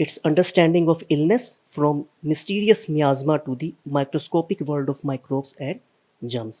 its understanding of illness from mysterious miasma to the microscopic world of microbes and germs.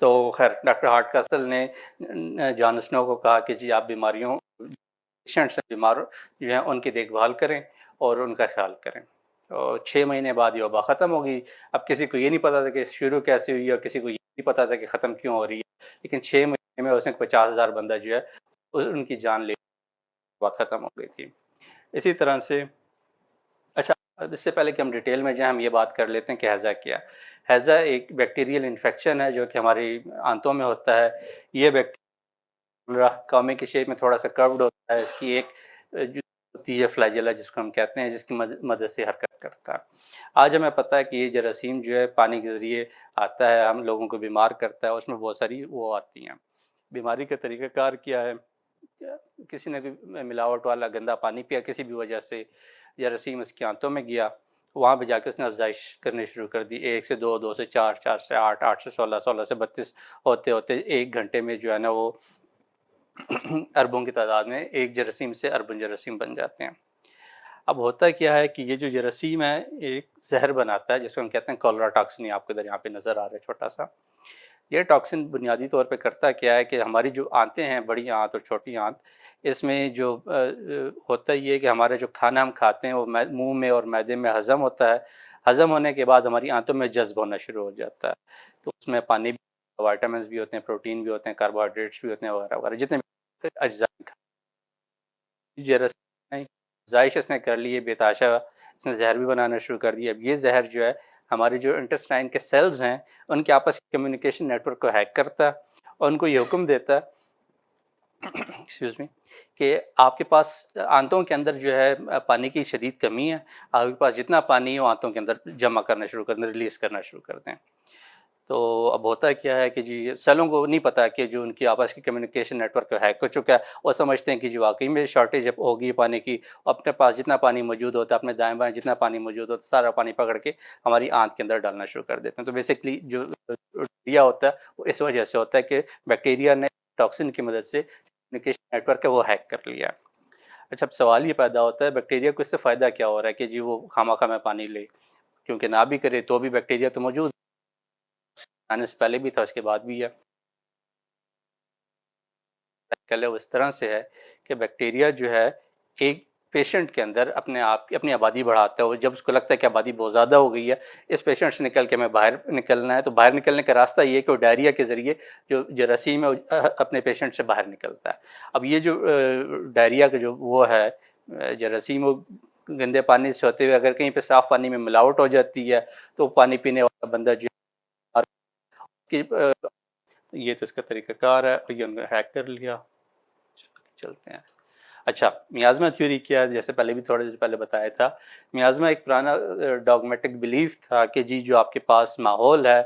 تو خیر doctor heart castle نے جان اسنو کو کہا کہ جی آپ بیماریوں پیشنٹ سے بیمار جو ہیں ان کی دیکھ بھال کریں اور ان کا خیال کریں. اور 6 مہینے بعد یہ وبا ختم ہو گئی. اب کسی کو یہ نہیں پتا تھا کہ شروع کیسے ہوئی اور کسی کو یہ نہیں پتا تھا کہ ختم کیوں ہو رہی ہے، لیکن 6 مہینے میں اس نے 50,000 بندہ جو ہے ان کی جان لے وبا ختم ہو گئی تھی. اسی طرح سے اچھا اس سے پہلے کہ ہم ڈیٹیل میں جائیں ہم یہ بات کر لیتے ہیں کہ ہیضہ کیا. ہیضہ ایک بیکٹیریل انفیکشن ہے جو کہ ہماری آنتوں میں ہوتا ہے. یہ بیکٹیریا قومی کی شیپ میں تھوڑا سا کروڈ ہوتا ہے. اس کی ایک جو ہوتی ہے فلیجلا جس کو ہم کہتے ہیں، جس کی مدد سے حرکت کرتا ہے. آج ہمیں پتہ ہے کہ یہ جراثیم جو ہے پانی کے ذریعے آتا ہے، ہم لوگوں کو بیمار کرتا ہے. اس میں بہت ساری وہ آتی ہیں. بیماری کا طریقہ کار کیا ہے؟ کسی نے کوئی ملاوٹ والا گندا پانی پیا کسی بھی وجہ سے، جراثیم اس کی آنتوں میں گیا، وہاں پہ جا کے اس نے افزائش کرنی شروع کر دی. 1 سے 2، 2 سے 4، 4 سے 8، 8 سے 16، 16 سے 32 ہوتے ہوتے 1 گھنٹے میں جو ہے نا وہ اربوں کی تعداد میں ایک جراثیم سے اربوں جراثیم بن جاتے ہیں. اب ہوتا کیا ہے کہ یہ جو جراثیم ہے ایک زہر بناتا ہے جس کو ہم کہتے ہیں کولرا ٹاکسن. آپ کو ادھر یہاں پہ نظر آ رہا ہے چھوٹا سا. یہ ٹاکسن بنیادی طور پہ کرتا کیا ہے کہ ہماری جو آنتیں ہیں، بڑی آنت اور چھوٹی آنت، اس میں جو ہوتا یہ ہے کہ ہمارا جو کھانا ہم کھاتے ہیں وہ منہ میں اور معدے میں ہضم ہوتا ہے. ہضم ہونے کے بعد ہماری آنتوں میں جذب ہونا شروع ہو جاتا ہے. تو اس میں پانی بھی، وائٹامنس بھی ہوتے ہیں، پروٹین بھی ہوتے ہیں، کاربوہائیڈریٹس بھی ہوتے ہیں، وغیرہ وغیرہ جتنے بھی اجزاء جراثیم افزائش اس نے کر لی ہے بے تحاشا. اس نے زہر بھی بنانا شروع کر دیا. اب یہ زہر جو ہے ہمارے جو انٹسٹائن کے سیلز ہیں ان کے آپس کی کمیونیکیشن نیٹ ورک کو ہیک کرتا ہے اور ان کو یہ حکم دیتا ہے ایکسکیوز می کہ آپ کے پاس آنتوں کے اندر جو ہے پانی کی شدید کمی ہے. آپ کے پاس جتنا پانی ہے وہ آنتوں کے اندر جمع کرنا شروع کر دیں، ریلیز کرنا شروع کر دیں. تو اب ہوتا کیا ہے کہ جی سیلوں کو نہیں پتا کہ جو ان کی آپس کی کمیونیکیشن نیٹ ورک ہیک ہو چکا ہے. وہ سمجھتے ہیں کہ جو واقعی میں شارٹیج ہوگی پانی کی. اپنے پاس جتنا پانی موجود ہوتا ہے، اپنے دائیں بائیں جتنا پانی موجود ہوتا ہے، سارا پانی پکڑ کے ہماری آنت کے اندر ڈالنا شروع کر دیتے ہیں. تو بیسکلی جو ڈیا ہوتا ہے وہ اس وجہ سے ہوتا ہے کہ بیکٹیریا نے ٹاکسن کی مدد سے کمیونیکیشن نیٹ ورک ہے وہ ہیک کر لیا. اچھا اب سوال یہ پیدا ہوتا ہے بیکٹیریا کو اس سے فائدہ کیا ہو رہا ہے کہ جی وہ خواہ میں پانی لے، کیونکہ نہ بھی کرے تو بھی بیکٹیریا تو موجود آنے سے پہلے بھی تھا، اس کے بعد بھی ہے. وہ اس طرح سے ہے کہ بیکٹیریا جو ہے ایک پیشنٹ کے اندر اپنے آپ کی اپنی آبادی بڑھاتا ہے. اور جب اس کو لگتا ہے کہ آبادی بہت زیادہ ہو گئی ہے، اس پیشنٹ سے نکل کے ہمیں باہر نکلنا ہے، تو باہر نکلنے کا راستہ یہ ہے کہ وہ ڈائریا کے ذریعے جو جراثیم ہے وہ اپنے پیشنٹ سے باہر نکلتا ہے. اب یہ جو ڈائریا کا جو وہ ہے جراثیم، وہ گندے پانی سے ہوتے ہوئے اگر کہیں پہ صاف پانی میں ملاوٹ ہو جاتی ہے تو پانی پینے والا بندہ جو یہ تو اس کا طریقہ کار ہے. یہ انہوں نے ہیک کر لیا. چلتے ہیں. اچھا میازما تھیوری کیا ہے؟ جیسے پہلے بھی تھوڑے دیر پہلے بتایا تھا، میازما ایک پرانا ڈاگمیٹک بلیف تھا کہ جی جو آپ کے پاس ماحول ہے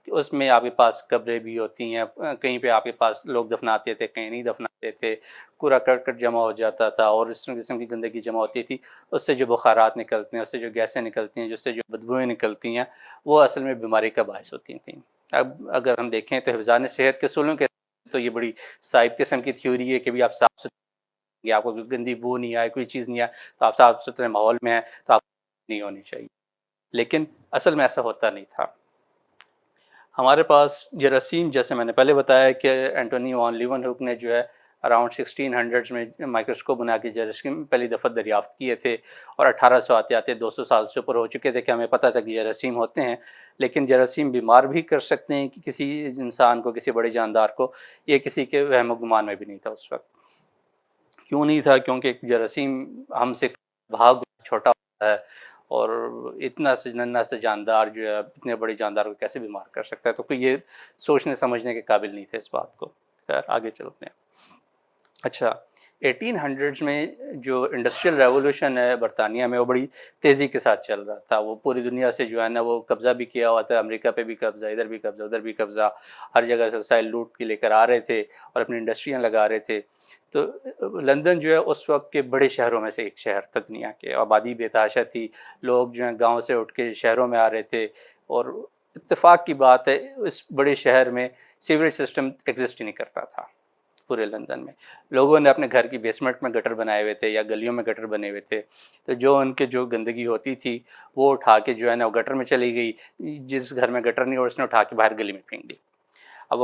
اس میں آپ کے پاس قبریں بھی ہوتی ہیں، کہیں پہ آپ کے پاس لوگ دفناتے تھے، کہیں نہیں دفناتے تھے، کوڑا کرکٹ جمع ہو جاتا تھا اور اس قسم کی گندگی جمع ہوتی تھی. اس سے جو بخارات نکلتے ہیں، اس سے جو گیسیں نکلتی ہیں، جس سے جو بدبوئیں نکلتی ہیں، وہ اصل میں بیماری کا باعث ہوتی تھیں. اب اگر ہم دیکھیں تو حفظان صحت کے اصولوں کے تو یہ بڑی صائب قسم کی تھیوری ہے کہ بھی آپ صاف ستھرے، آپ کو گندی بو نہیں آئے، کوئی چیز نہیں آئے تو آپ صاف ستھرے ماحول میں ہیں تو آپ نہیں ہونی چاہیے. لیکن اصل میں ایسا ہوتا نہیں تھا. ہمارے پاس جراثیم جیسے میں نے پہلے بتایا کہ اینٹونی وان لیون ہک نے جو ہے اراؤنڈ 1600 میں مائکروسکوپ بنا کے جراثیم پہلی دفعہ دریافت کیے تھے، اور 1800 آتے آتے 200 سال سے اوپر ہو چکے تھے کہ ہمیں پتہ تھا کہ جراثیم ہوتے ہیں. لیکن جراثیم بیمار بھی کر سکتے ہیں کہ کسی انسان کو، کسی بڑے جاندار کو. یہ کسی کے وہم و گمان میں بھی نہیں تھا اس وقت. کیوں نہیں تھا؟ کیونکہ جراثیم ہم سے بھاگ چھوٹا ہوتا ہے اور اتنا سے ننھا سے جاندار جو ہے اتنے بڑے جاندار کو کیسے بیمار کر سکتا ہے. تو کوئی یہ سوچنے سمجھنے کے قابل نہیں تھے اس بات کو. خیر آگے چلتے ہیں. اچھا 1800 میں جو انڈسٹریل ریولوشن ہے برطانیہ میں، وہ بڑی تیزی کے ساتھ چل رہا تھا. وہ پوری دنیا سے جو ہے نا وہ قبضہ بھی کیا ہوا تھا. امریکہ پہ بھی قبضہ، ادھر بھی قبضہ، ادھر بھی قبضہ. ہر جگہ سے وسائل لوٹ کے لے کر آ رہے تھے اور اپنی انڈسٹریاں لگا رہے تھے. تو لندن جو ہے اس وقت کے بڑے شہروں میں سے ایک شہر تھا دنیا کے. آبادی بے تحاشا تھی. لوگ جو ہیں گاؤں سے اٹھ کے شہروں میں آ رہے تھے. اور اتفاق کی بات ہے اس بڑے شہر میں سیوریج سسٹم ایگزسٹ ہی نہیں کرتا تھا. پورے لندن میں لوگوں نے اپنے گھر کی بیسمنٹ میں گٹر بنائے ہوئے تھے یا گلیوں میں گٹر بنے ہوئے تھے. تو جو ان کے جو گندگی ہوتی تھی وہ اٹھا کے جو ہے نا وہ گٹر میں چلی گئی. جس گھر میں گٹر نہیں ہو اس نے اٹھا کے باہر گلی میں پھینک دی. اب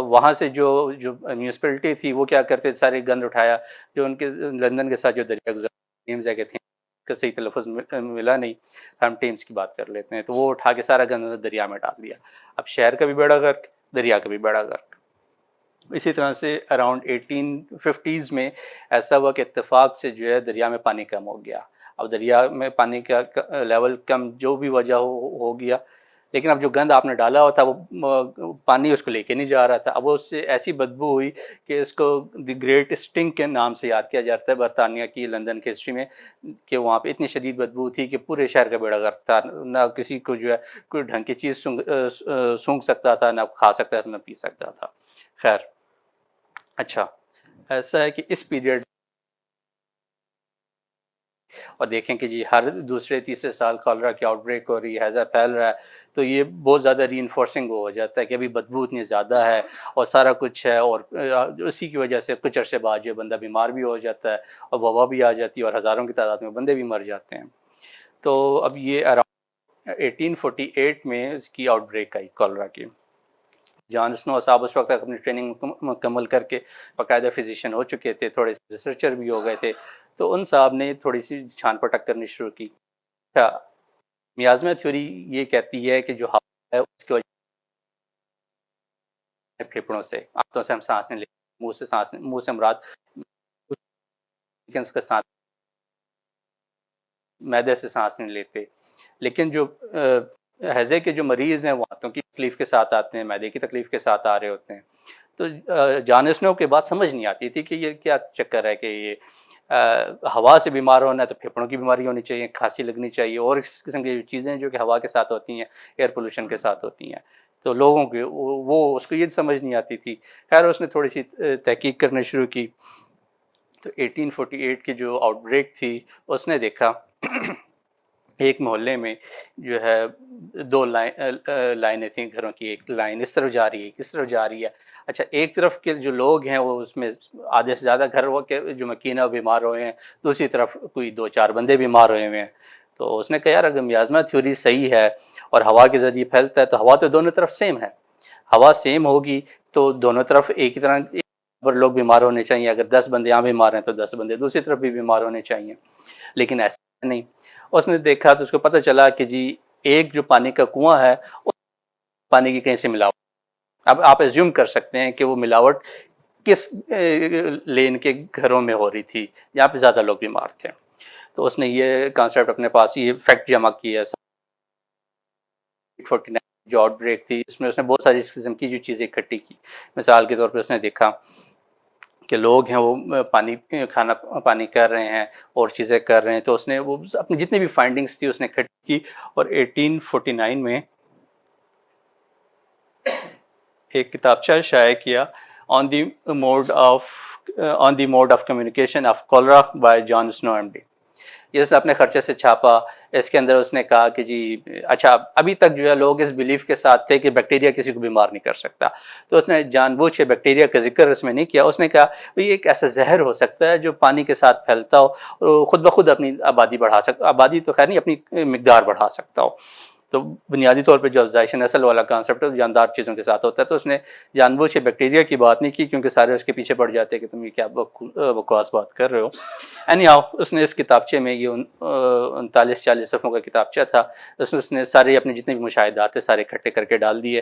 وہاں سے جو میونسپلٹی تھی وہ کیا کرتے سارے گند اٹھایا، جو ان کے لندن کے ساتھ جو دریا گزر ٹیمز ہے کہ تھے کا صحیح تلفظ ملا نہیں، ہم ٹیمز کی بات کر لیتے ہیں، تو وہ اٹھا کے سارا گند دریا میں ڈال دیا. اب شہر کا بھی بیڑا غرق، دریا کا بھی بیڑا غرق. اسی طرح سے اراؤنڈ 1850s میں ایسا ہوا کہ اتفاق سے جو ہے دریا میں پانی کم ہو گیا. اب دریا میں پانی کا لیول کم جو بھی وجہ ہو گیا، لیکن اب جو گند آپ نے ڈالا ہوا تھا وہ پانی اس کو لے کے نہیں جا رہا تھا. اب اس سے ایسی بدبو ہوئی کہ اس کو دی گریٹ اسٹنک کے نام سے یاد کیا جاتا ہے برطانیہ کی لندن کی ہسٹری میں، کہ وہاں پہ اتنی شدید بدبو تھی کہ پورے شہر کا بیڑا غرق تھا. نہ کسی کو جو ہے کوئی ڈھنگ کی چیز سونگھ سکتا تھا، نہ کھا سکتا تھا، نہ پی سکتا تھا. خیر اچھا، ایسا ہے کہ اس پیریڈ اور دیکھیں کہ جی ہر دوسرے تیسرے سال کالرا کی آؤٹ بریک ہو رہی ہے، ہیضہ پھیل رہا ہے، تو یہ بہت زیادہ ری انفورسنگ ہو جاتا ہے کہ ابھی بدبو اتنی زیادہ ہے اور سارا کچھ ہے، اور اسی کی وجہ سے کچھ عرصے بعد جو بندہ بیمار بھی ہو جاتا ہے اور وبا بھی آ جاتی ہے اور ہزاروں کی تعداد میں بندے بھی مر جاتے ہیں. تو اب یہ اراؤنڈ 1848 میں اس کی آؤٹ بریک آئی کالرا کی. جان اسنو صاحب اس وقت تک اپنی ٹریننگ مکمل کر کے باقاعدہ فزیشین ہو چکے تھے، تھوڑے سے ریسرچر بھی ہو گئے تھے، تو ان صاحب نے تھوڑی سی چھان پٹک کرنی شروع کی. میازما تھیوری یہ کہتی ہے کہ جو ہوا ہے اس کی وجہ سے پھیپھڑوں سے آنتوں سے ہم سانس نہیں لیتے، منہ سے مراد کا سانس، معدے سے سانس نہیں لیتے. لیکن جو ہیضے کے جو مریض ہیں وہ آنتوں کی تکلیف کے ساتھ آتے ہیں، معدے کی تکلیف کے ساتھ آ رہے ہوتے ہیں. تو جان اسنو کے بعد سمجھ نہیں آتی تھی کہ یہ کیا چکر ہے کہ یہ ہوا سے بیمار ہونا ہے تو پھیپھڑوں کی بیماری ہونی چاہیے، کھانسی لگنی چاہیے، اور اس قسم کی چیزیں جو کہ ہوا کے ساتھ ہوتی ہیں، ایئر پولوشن کے ساتھ ہوتی ہیں. تو لوگوں کے وہ اس کو یہ سمجھ نہیں آتی تھی. خیر اس نے تھوڑی سی تحقیق کرنا شروع کی. تو 1848 کی جو آؤٹ بریک تھی اس نے دیکھا ایک محلے میں جو ہے دو لائنیں تھیں گھروں کی، ایک لائن اس طرف جا رہی ہے، ایک اس طرف جا رہی ہے. اچھا، ایک طرف کے جو لوگ ہیں وہ اس میں آدھے سے زیادہ گھر وہ کہ جو مکینہ بیمار ہوئے ہیں، دوسری طرف کوئی 2-4 بندے بیمار ہوئے ہوئے ہیں. تو اس نے کہا یار اگر میازما تھیوری صحیح ہے اور ہوا کے ذریعے پھیلتا ہے تو ہوا تو دونوں طرف سیم ہے، ہوا سیم ہوگی تو دونوں طرف ایک ہی طرح پر لوگ بیمار ہونے چاہیے. اگر 10 بندے یہاں بیمار ہیں تو 10 بندے دوسری طرف بھی بیمار ہونے چاہیے، لیکن ایسا نہیں. اس نے دیکھا تو اس کو پتہ چلا کہ جی ایک جو پانی کا کنواں ہے اس پانی کی کہیں سے ملاوٹ. اب آپ ایزیوم کر سکتے ہیں کہ وہ ملاوٹ کس لین کے گھروں میں ہو رہی تھی جہاں پہ زیادہ لوگ بیمار تھے. تو اس نے یہ کانسیپٹ اپنے پاس یہ فیکٹ جمع کیا. 49 جو آؤٹ بریک تھی اس میں اس نے بہت ساری اس قسم کی جو چیزیں اکٹھی کی. مثال کے طور پہ اس نے دیکھا کہ لوگ ہیں وہ کھانا پانی کر رہے ہیں اور چیزیں کر رہے ہیں، تو اس نے وہ اپنی جتنی بھی فائنڈنگز تھی اس نے اکٹھی کی اور 1849 میں ایک کتابچہ شائع کیا on the mode of communication of cholera by John Snow M D. یہ اس نے اپنے خرچے سے چھاپا. اس کے اندر اس نے کہا کہ جی اچھا ابھی تک جو ہے لوگ اس بلیف کے ساتھ تھے کہ بیکٹیریا کسی کو بیمار نہیں کر سکتا، تو اس نے جان بوجھ کے بیکٹیریا کا ذکر اس میں نہیں کیا. اس نے کہا یہ ایک ایسا زہر ہو سکتا ہے جو پانی کے ساتھ پھیلتا ہو اور خود بخود اپنی آبادی بڑھا سکتا، آبادی تو خیر نہیں اپنی مقدار بڑھا سکتا ہو. تو بنیادی طور پہ جو افزائش نسل والا کانسیپٹ ہے جاندار چیزوں کے ساتھ ہوتا ہے. تو اس نے جان بوجھ کے بیکٹیریا کی بات نہیں کی کیونکہ سارے اس کے پیچھے پڑ جاتے کہ تم یہ کیا بکواس بات کر رہے ہو. اینی ہاؤ اس نے اس کتابچے میں یہ 39-40 صفحوں کا کتابچہ تھا، اس نے سارے اپنے جتنے بھی مشاہدات تھے سارے اکٹھے کر کے ڈال دیے.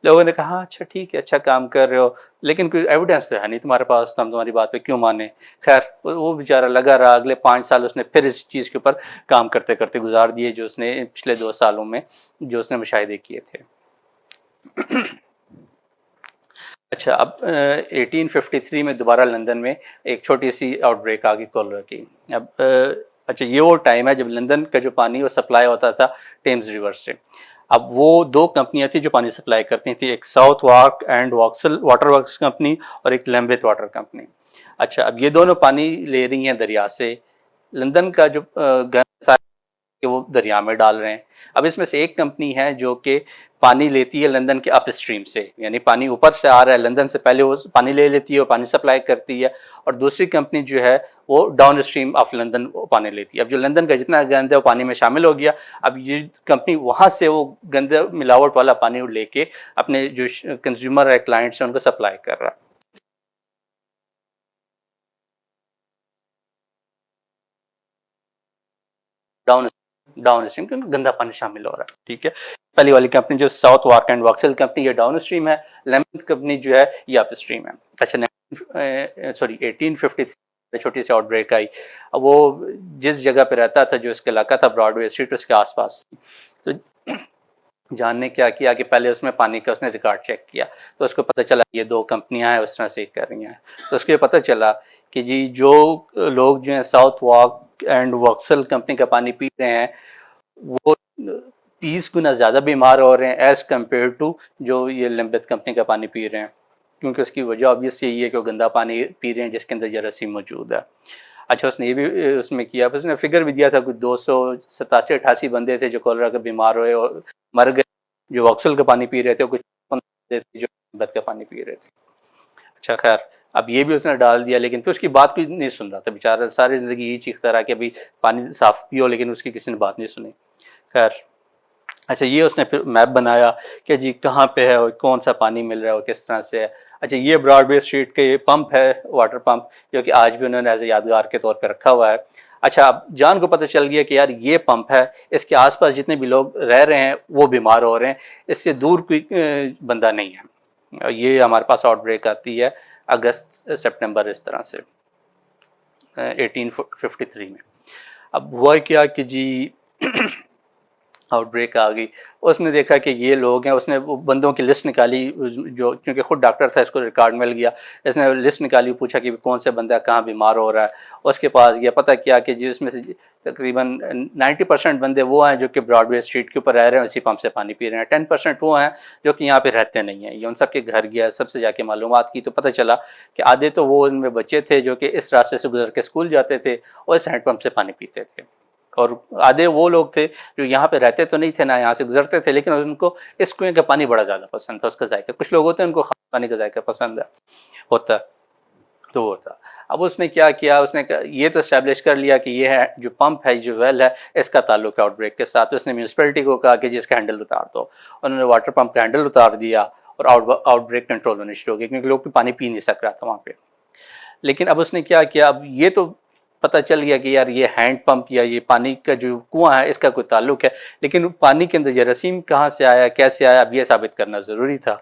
لوگوں نے کہا اچھا ٹھیک ہے اچھا کام کر رہے ہو، لیکن کوئی ایویڈنس تو ہے نہیں تمہارے پاس، تو ہم تمہاری بات پہ کیوں مانیں. خیر وہ بیچارہ لگا رہا. اگلے 5 سال اس نے پھر اس چیز کے اوپر کام کرتے کرتے گزار دیے جو اس نے پچھلے 2 سالوں میں جو اس نے مشاہدے کیے تھے. اچھا اب 1853 میں دوبارہ لندن میں ایک چھوٹی سی آؤٹ بریک آ گئی کالرا کی. اب اچھا یہ وہ ٹائم ہے جب لندن کا جو پانی وہ سپلائی ہوتا تھا ٹیمز ریور سے. اب وہ 2 کمپنیاں تھیں جو پانی سپلائی کرتی تھیں، ایک Southwark and Vauxhall water works company اور ایک لیمبتھ واٹر کمپنی. اچھا اب یہ دونوں پانی لے رہی ہیں دریا سے. لندن کا جو کہ وہ دریا میں ڈال رہے ہیں. اب اس میں سے ایک کمپنی ہے جو کہ پانی لیتی ہے لندن کے اپ اسٹریم سے، یعنی پانی اوپر سے آ رہا ہے، لندن سے پہلے وہ پانی لے لیتی ہے اور پانی سپلائی کرتی ہے، اور دوسری کمپنی جو ہے وہ ڈاؤن اسٹریم آف لندن پانی لیتی ہے. اب جو لندن کا جتنا گند ہے وہ پانی میں شامل ہو گیا. اب یہ کمپنی وہاں سے وہ گندہ ملاوٹ والا پانی لے کے اپنے جو کنزیومر ہے، کلائنٹس ہیں، ان کو سپلائی کر رہا ہے. ڈاؤن اسٹریم کیونکہ گندا پانی شامل ہو رہا ہے. ٹھیک ہے، پہلی والی کمپنی جو ساؤتھ وارک اینڈ واکسل کمپنی یہ ڈاؤن اسٹریم ہے، لیمنتھ کمپنی جو ہے یہ اپ اسٹریم ہے. اچھا، سوری 1853 چھوٹی سی آؤٹ بریک آئی. اب وہ جس جگہ پہ رہتا تھا، جو اس کا علاقہ تھا براڈ وے اسٹریٹ، اس کے آس پاس، تو جان نے کیا کیا کہ پہلے اس میں پانی کا اس نے ریکارڈ چیک کیا، تو اس کو پتہ چلا یہ دو کمپنیاں ہیں اس طرح سے کر رہی ہیں. تو اس کو یہ پتہ چلا کہ جی جو لوگ جو ہیں ساؤتھ واک اینڈ واکسل کمپنی کا پانی پی رہے ہیں وہ 30 گنا زیادہ بیمار ہو رہے ہیں ایز کمپیئر ٹو جو یہ لمبت کمپنی کا پانی پی رہے ہیں، کیونکہ اس کی وجہ obvious یہی ہے کہ وہ گندا پانی پی رہے ہیں جس کے اندر جراثیم موجود ہے. اچھا، اس نے یہ بھی اس میں کیا، اس نے فگر بھی دیا تھا، کچھ 287-88 بندے تھے جو کولرا کا بیمار ہوئے اور مر گئے، جو واکسل کا پانی پی رہے تھے، کچھ بندے تھے جو لمبت کا پانی پی رہے تھے. اچھا خیر، اب یہ بھی اس نے ڈال دیا، لیکن پھر اس کی بات کوئی نہیں سن رہا تھا بیچارہ، ساری زندگی یہی چیختا رہا کہ ابھی پانی صاف پیو، لیکن اس کی کسی نے بات نہیں سنی. خیر، اچھا یہ اس نے پھر میپ بنایا کہ جی کہاں پہ ہے اور کون سا پانی مل رہا ہے اور کس طرح سے ہے. اچھا، یہ براڈ وے اسٹریٹ کے یہ پمپ ہے، واٹر پمپ، جو کہ آج بھی انہوں نے ایز اے یادگار کے طور پہ رکھا ہوا ہے. اچھا، اب جان کو پتہ چل گیا کہ یار یہ پمپ ہے، اس کے آس پاس جتنے بھی لوگ رہ رہے ہیں وہ بیمار ہو رہے ہیں، اس سے دور کوئی بندہ نہیں ہے. یہ ہمارے پاس آؤٹ بریک آتی ہے اگست سپٹمبر اس طرح سے 1853 میں. اب ہوا کیا کہ جی آؤٹ بریک آ گئی، اس نے دیکھا کہ یہ لوگ ہیں، اس نے بندوں کی لسٹ نکالی، جو چونکہ خود ڈاکٹر تھا اس کو ریکارڈ مل گیا، اس نے لسٹ نکالی، پوچھا کہ کون سے بندہ کہاں بیمار ہو رہا ہے. اس کے پاس گیا، پتہ کیا کہ جی اس میں سے تقریباً 90% بندے وہ ہیں جو کہ براڈ وے اسٹریٹ کے اوپر رہ رہے ہیں، اسی پمپ سے پانی پی رہے ہیں. 10% وہ ہیں جو کہ یہاں پہ رہتے نہیں ہیں. یہ ان سب کے گھر گیا، سب سے جا کے معلومات کی، تو پتہ چلا کہ آدھے تو وہ ان میں بچے تھے جو کہ اس راستے سے گزر کے اسکول جاتے تھے اور اس ہینڈ پمپ سے پانی پیتے تھے، اور آدھے وہ لوگ تھے جو یہاں پہ رہتے تو نہیں تھے، نہ یہاں سے گزرتے تھے، لیکن ان کو اس کنویں کا پانی بڑا زیادہ پسند تھا، اس کا ذائقہ. کچھ لوگ ہوتے ہیں ان کو خاص پانی کا ذائقہ پسند ہوتا تو ہوتا. اب اس نے کیا کیا، اس نے یہ تو اسٹیبلش کر لیا کہ یہ ہے جو پمپ ہے، جو ویل ہے، اس کا تعلق ہے آؤٹ بریک کے ساتھ. اس نے میونسپلٹی کو کہا کہ جس کا ہینڈل اتار دو. انہوں نے واٹر پمپ کا ہینڈل اتار دیا اور آؤٹ بریک کنٹرول ہونی شروع ہو گئی، کیونکہ لوگ پانی پی نہیں سک رہا تھا وہاں پہ. لیکن اب اس نے کیا کیا، اب یہ تو پتہ چل گیا کہ یار یہ ہینڈ پمپ یا یہ پانی کا جو کنواں ہے اس کا کوئی تعلق ہے، لیکن پانی کے اندر جراثیم کہاں سے آیا، کیسے آیا، اب یہ ثابت کرنا ضروری تھا.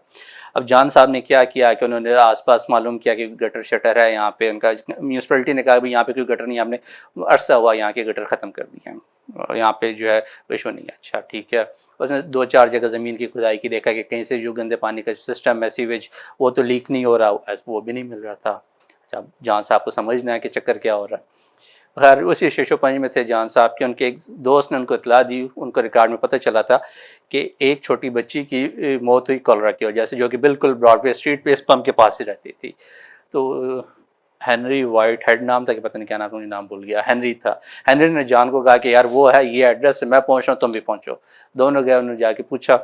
اب جان صاحب نے کیا کیا کہ انہوں نے آس پاس معلوم کیا کہ گٹر شٹر ہے یہاں پہ. ان کا میونسپلٹی نے کہا بھی یہاں پہ کوئی گٹر نہیں، ہم نے عرصہ ہوا یہاں کے گٹر ختم کر دیے ہیں اور یہاں پہ جو ہے ایشو نہیں ہے. اچھا ٹھیک ہے، اس نے 2-4 جگہ زمین کی کھدائی کی، دیکھا کہ کہیں سے جو گندے پانی کا سسٹم ہے سیویج وہ تو لیک نہیں ہو رہا، وہ بھی نہیں مل رہا تھا. اچھا، جان صاحب کو سمجھنا ہے کہ چکر کیا ہو رہا ہے. خیر اسی شیشو پنج میں تھے جان صاحب کے، ان کے ایک دوست نے ان کو اطلاع دی، ان کو ریکارڈ میں پتہ چلا تھا کہ ایک چھوٹی بچی کی موت ہوئی کولرا کی وجہ سے، جو کہ بالکل براڈ وے اسٹریٹ پہ اس پمپ کے پاس ہی رہتی تھی. تو ہنری وائٹ ہیڈ نام تھا کہ پتہ نہیں کیا نام، نام بھول گیا، ہنری تھا. ہنری نے جان کو کہا کہ یار وہ ہے، یہ ایڈریس ہے، میں پہنچ رہا ہوں، تم بھی پہنچو. دونوں گئے، انہوں نے جا کے پوچھا،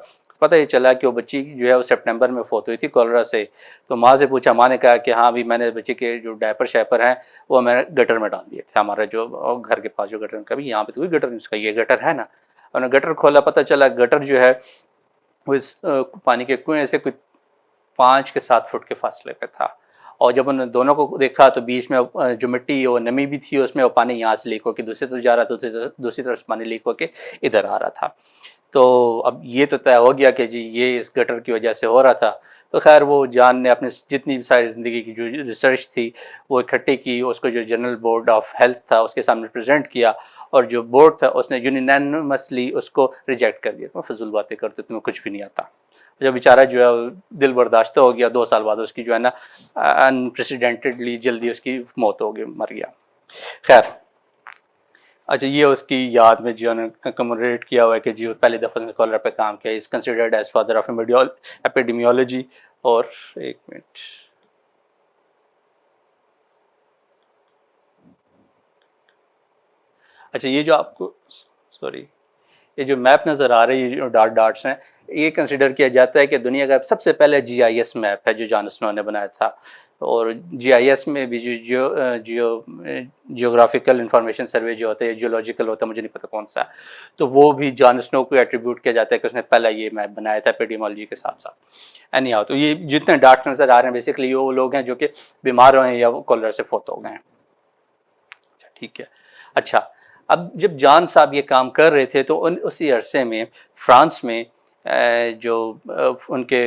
پتہ یہ چلا کہ وہ بچی جو ہے وہ سپٹمبر میں فوت ہوئی تھی کولرا سے. تو ماں سے پوچھا، ماں نے کہا کہ ہاں بھی میں نے بچے کے جو ڈائپر شیپر ہیں وہ میں نے گٹر میں ڈال دیے تھے، ہمارا جو گھر کے پاس جو گٹر، کبھی یہاں پہ تو کوئی گٹر نہیں، اس کا یہ گٹر ہے نا. انہوں نے گٹر کھولا، پتہ چلا گٹر جو ہے وہ اس پانی کے کنویں سے کچھ 5 سے 7 فٹ کے فاصلے پہ تھا. اور جب انہوں نے دونوں کو دیکھا تو بیچ میں جو مٹی وہ نمی بھی تھی اس میں، وہ پانی یہاں سے لیک ہو کے دوسری طرف جا رہا تھا، دوسری طرف سے پانی لیک ہو کے ادھر آ رہا تھا. تو اب یہ تو طے ہو گیا کہ جی یہ اس گٹر کی وجہ سے ہو رہا تھا. تو خیر وہ جان نے اپنی جتنی بھی ساری زندگی کی جو ریسرچ تھی وہ اکٹھی کی، اس کو جو جنرل بورڈ آف ہیلتھ تھا اس کے سامنے پریزنٹ کیا، اور جو بورڈ تھا اس نے یونینیمسلی اس کو ریجیکٹ کر دیا. تم فضول باتیں کرتے، تمہیں کچھ بھی نہیں آتا. جو بیچارہ جو ہے دل برداشتہ ہو گیا، 2 سال بعد اس کی جو ہے نا انپریسیڈنٹڈلی جلدی اس کی موت ہو گئی، مر گیا. خیر اچھا، یہ اس کی یاد میں جو نے کممیموریٹ کیا ہوا ہے کہ جی پہلی دفعہ نے کولرا پہ کام کیا، is considered as father of epidemiology. اور ایک منٹ، اچھا یہ جو آپ کو سوری، یہ جو میپ نظر آ رہی ہے جو ڈاٹ ڈاٹس ہیں، یہ کنسیڈر کیا جاتا ہے کہ دنیا کا سب سے پہلے جی آئی ایس میپ ہے جو جان اسنو نے بنایا تھا. اور جی آئی ایس میں بھی جیوگرافیکل انفارمیشن سروے جو ہوتا ہے، جیولوجیکل ہوتا ہے، مجھے نہیں پتہ کون سا، تو وہ بھی جان اسنو کو ایٹریبیوٹ کیا جاتا ہے کہ اس نے پہلا یہ میپ بنایا تھا ایپیڈیمولوجی کے ساتھ ساتھ. اینی ہاؤ، تو یہ جتنے ڈاٹس نظر آ رہے ہیں بیسکلی وہ لوگ ہیں جو کہ بیمار ہوئے ہیں یا کولر سے فوت ہو گئے ہیں. ٹھیک ہے. اچھا، اب جب جان صاحب یہ کام کر رہے تھے تو اسی عرصے میں فرانس میں جو ان کے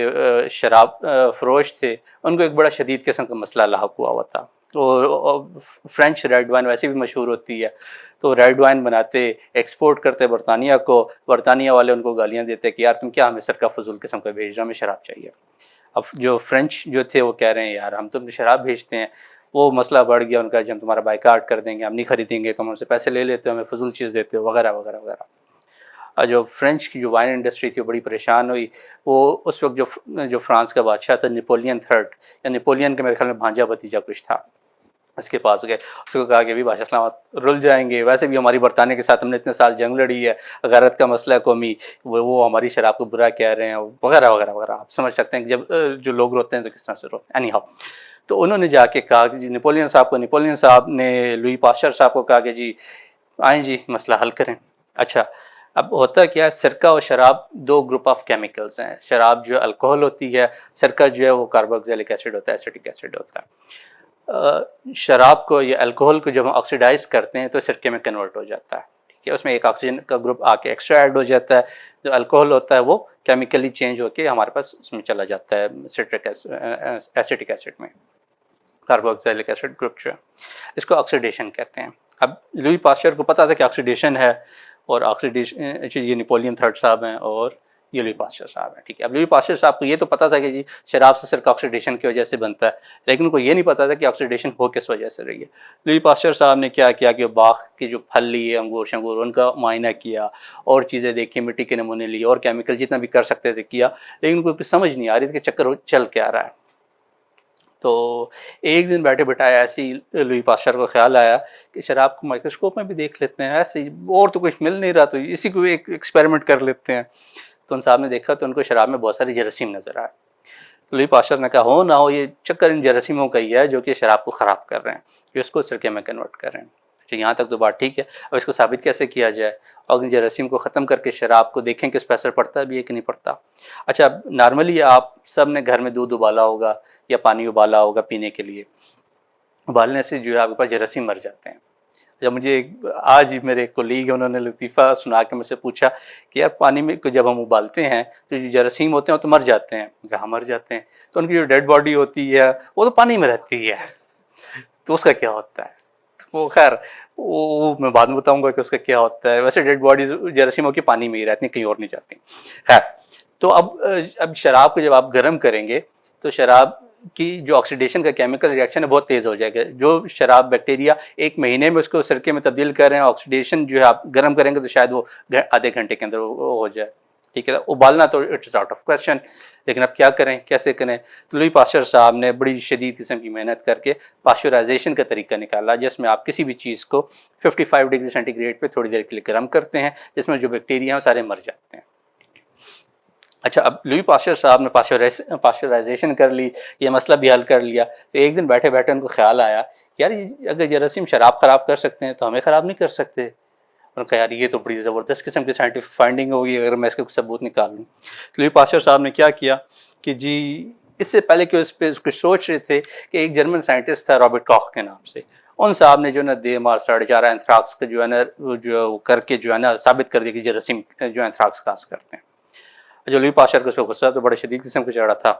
شراب فروش تھے، ان کو ایک بڑا شدید قسم کا مسئلہ لاحق ہوا تھا. اور فرینچ ریڈ وائن ویسے بھی مشہور ہوتی ہے، تو ریڈ وائن بناتے، ایکسپورٹ کرتے برطانیہ کو، برطانیہ والے ان کو گالیاں دیتے کہ یار تم کیا ہمیں سرکہ فضول قسم کا بھیج رہے ہو، ہمیں شراب چاہیے. اب جو فرینچ جو تھے وہ کہہ رہے ہیں یار ہم تم شراب بھیجتے ہیں. وہ مسئلہ بڑھ گیا ان کا، جب ہم تمہارا بائیکاٹ کر دیں گے، ہم نہیں خریدیں گے، تم ہم سے پیسے لے لیتے ہو، ہمیں فضول چیز دیتے ہو، وغیرہ وغیرہ وغیرہ. اور جو فرینچ کی جو وائن انڈسٹری تھی وہ بڑی پریشان ہوئی. وہ اس وقت جو فرانس کا بادشاہ تھا نیپولین تھرڈ، یا نیپولین کے میرے خیال میں بھانجا بھتیجا کچھ تھا، اس کے پاس گئے. اس کو کہا کہ بھی بادشاہ اسلام رل جائیں گے، ویسے بھی ہماری برطانیہ کے ساتھ ہم نے اتنے سال جنگ لڑی ہے، غیرت کا مسئلہ ہے قومی، وہ ہماری شراب کو برا کہہ رہے ہیں، وغیرہ وغیرہ وغیرہ. آپ سمجھ سکتے ہیں کہ جب جو لوگ روتے ہیں تو کس طرح سے روتے ہیں. اینی ہاؤ، تو انہوں نے جا کے کہا کہ جی نیپولین صاحب نے لوئی پاسچر صاحب کو کہا کہ جی آئیں جی مسئلہ حل کریں. اچھا، اب ہوتا کیا ہے، سرکہ اور شراب دو گروپ آف کیمیکلز ہیں. شراب جو الکوہل ہوتی ہے، سرکہ جو ہے وہ کاربوکسیلک ایسڈ ہوتا ہے، ایسیٹک ایسڈ ہوتا ہے. شراب کو یا الکوہل کو جب ہم آکسیڈائز کرتے ہیں تو سرکے میں کنورٹ ہو جاتا ہے. ٹھیک ہے، اس میں ایک آکسیجن کا گروپ آ کے ایکسٹرا ایڈ ہو جاتا ہے. جو الکوہل ہوتا ہے وہ کیمیکلی چینج ہو کے ہمارے پاس اس میں چلا جاتا ہے ایسیٹک ایسڈ میں، کاربوکسیلک ایسڈ گروپ جو ہے، اس کو آکسیڈیشن کہتے ہیں. اب لوئی پاسچر کو پتا تھا کہ آکسیڈیشن ہے، اور آکسیڈیشن یہ نیپولین تھرڈ صاحب ہیں اور یہ لوئی پاسچر صاحب ہیں. ٹھیک ہے، اب لوئی پاسچر صاحب کو یہ تو پتا تھا کہ جی شراب سے سرکہ آکسیڈیشن کی وجہ سے بنتا ہے، لیکن ان کو یہ نہیں پتا تھا کہ آکسیڈیشن ہو کس وجہ سے رہی ہے. لوئی پاسچر صاحب نے کیا کیا کہ باغ کے جو پھل لیے، انگور شنگور، ان کا معائنہ کیا، اور چیزیں دیکھی، مٹی کے نمونے لیے، اور کیمیکل جتنا بھی کر سکتے تھے کیا، لیکن ان کو کچھ سمجھ نہیں آ رہی تھی کہ چکر چل کے آ رہا ہے. تو ایک دن بیٹھے بٹھائے ایسے ہی لوئی پاسچر کو خیال آیا کہ شراب کو مائکروسکوپ میں بھی دیکھ لیتے ہیں، ایسے ہی اور تو کچھ مل نہیں رہا، تو اسی کو ایک ایکسپیریمنٹ کر لیتے ہیں. تو ان صاحب نے دیکھا تو ان کو شراب میں بہت ساری جراثیم نظر آئے. تو لوئی پاسچر نے کہا ہو نہ ہو یہ چکر ان جراثیموں کا ہی ہے جو کہ شراب کو خراب کر رہے ہیں، جو اس کو سرکے میں کنورٹ کر رہے ہیں. اچھا، یہاں تک تو بات ٹھیک ہے. اب اس کو ثابت کیسے کیا جائے، اور ان جراثیم کو ختم کر کے شراب کو دیکھیں کہ اس پہ اثر پڑتا ہے بھی ہے کہ نہیں پڑتا. اچھا، نارملی آپ سب نے گھر میں دودھ ابالا ہوگا یا پانی ابالا ہوگا پینے کے لیے. ابالنے سے جو ہے آپ کے پاس جراثیم مر جاتے ہیں. جب مجھے آج میرے ایک کولیگ انہوں نے لطیفہ سنا کے مجھ سے پوچھا کہ یار پانی میں جب ہم ابالتے ہیں تو جو جراثیم ہوتے ہیں وہ تو مر جاتے ہیں. کہاں مر جاتے ہیں؟ تو ان کی جو ڈیڈ باڈی ہوتی ہے وہ تو پانی میں رہتی ہے، تو اس کا کیا ہوتا ہے؟ وہ خیر وہ میں بعد میں بتاؤں گا کہ اس کا کیا ہوتا ہے. ویسے ڈیڈ باڈیز جراثیموں کی پانی میں ہی رہتی ہیں، کہیں اور نہیں جاتی. خیر، تو اب شراب کو جب آپ گرم کریں گے تو شراب کی جو آکسیڈیشن کا کیمیکل ریاکشن ہے بہت تیز ہو جائے گا. جو شراب بیکٹیریا ایک مہینے میں اس کو سرکے میں تبدیل کر رہے ہیں، آکسیڈیشن جو ہے آپ گرم کریں گے تو شاید وہ آدھے گھنٹے کے اندر وہ ہو جائے. ٹھیک ہے، ابالنا تو اٹس آؤٹ آف کویسچن، لیکن اب کیا کریں، کیسے کریں؟ تو لوئی پاسچر صاحب نے بڑی شدید قسم کی محنت کر کے پاسچرائزیشن کا طریقہ نکالا، جس میں آپ کسی بھی چیز کو 55 ڈگری سینٹی گریڈ پہ تھوڑی دیر کے لیے گرم کرتے ہیں، جس میں جو بیکٹیریا ہیں وہ سارے مر جاتے ہیں. اچھا، اب لوئی پاسچر صاحب نے پاسچرائزیشن کر لی، یہ مسئلہ بھی حل کر لیا. تو ایک دن بیٹھے بیٹھے ان کو خیال آیا یار اگر جراثیم شراب خراب کر سکتے ہیں تو ہمیں خراب نہیں کر سکتے. انہوں نے کہا یار یہ تو بڑی زبردست قسم کی سائنٹیفک فائنڈنگ ہوگی اگر میں اس کے کچھ ثبوت نکال لوں. تو لوئی پاسچر صاحب نے کیا کیا کہ جی اس سے پہلے کہ اس پہ کچھ سوچ رہے تھے کہ ایک جرمن سائنٹسٹ تھا رابرٹ کاخ کے نام سے، ان صاحب نے جو ہے نا دے مار 4.5 اینتھراکس کا جو ہے نا جو کر کے جو ہے نا ثابت کر دیا کہ جراثیم جو اینتھراکس کاز کرتے ہیں. جو لوئی پاسچر کو اس پہ غصہ تو بڑے شدید قسم کا چڑھا تھا،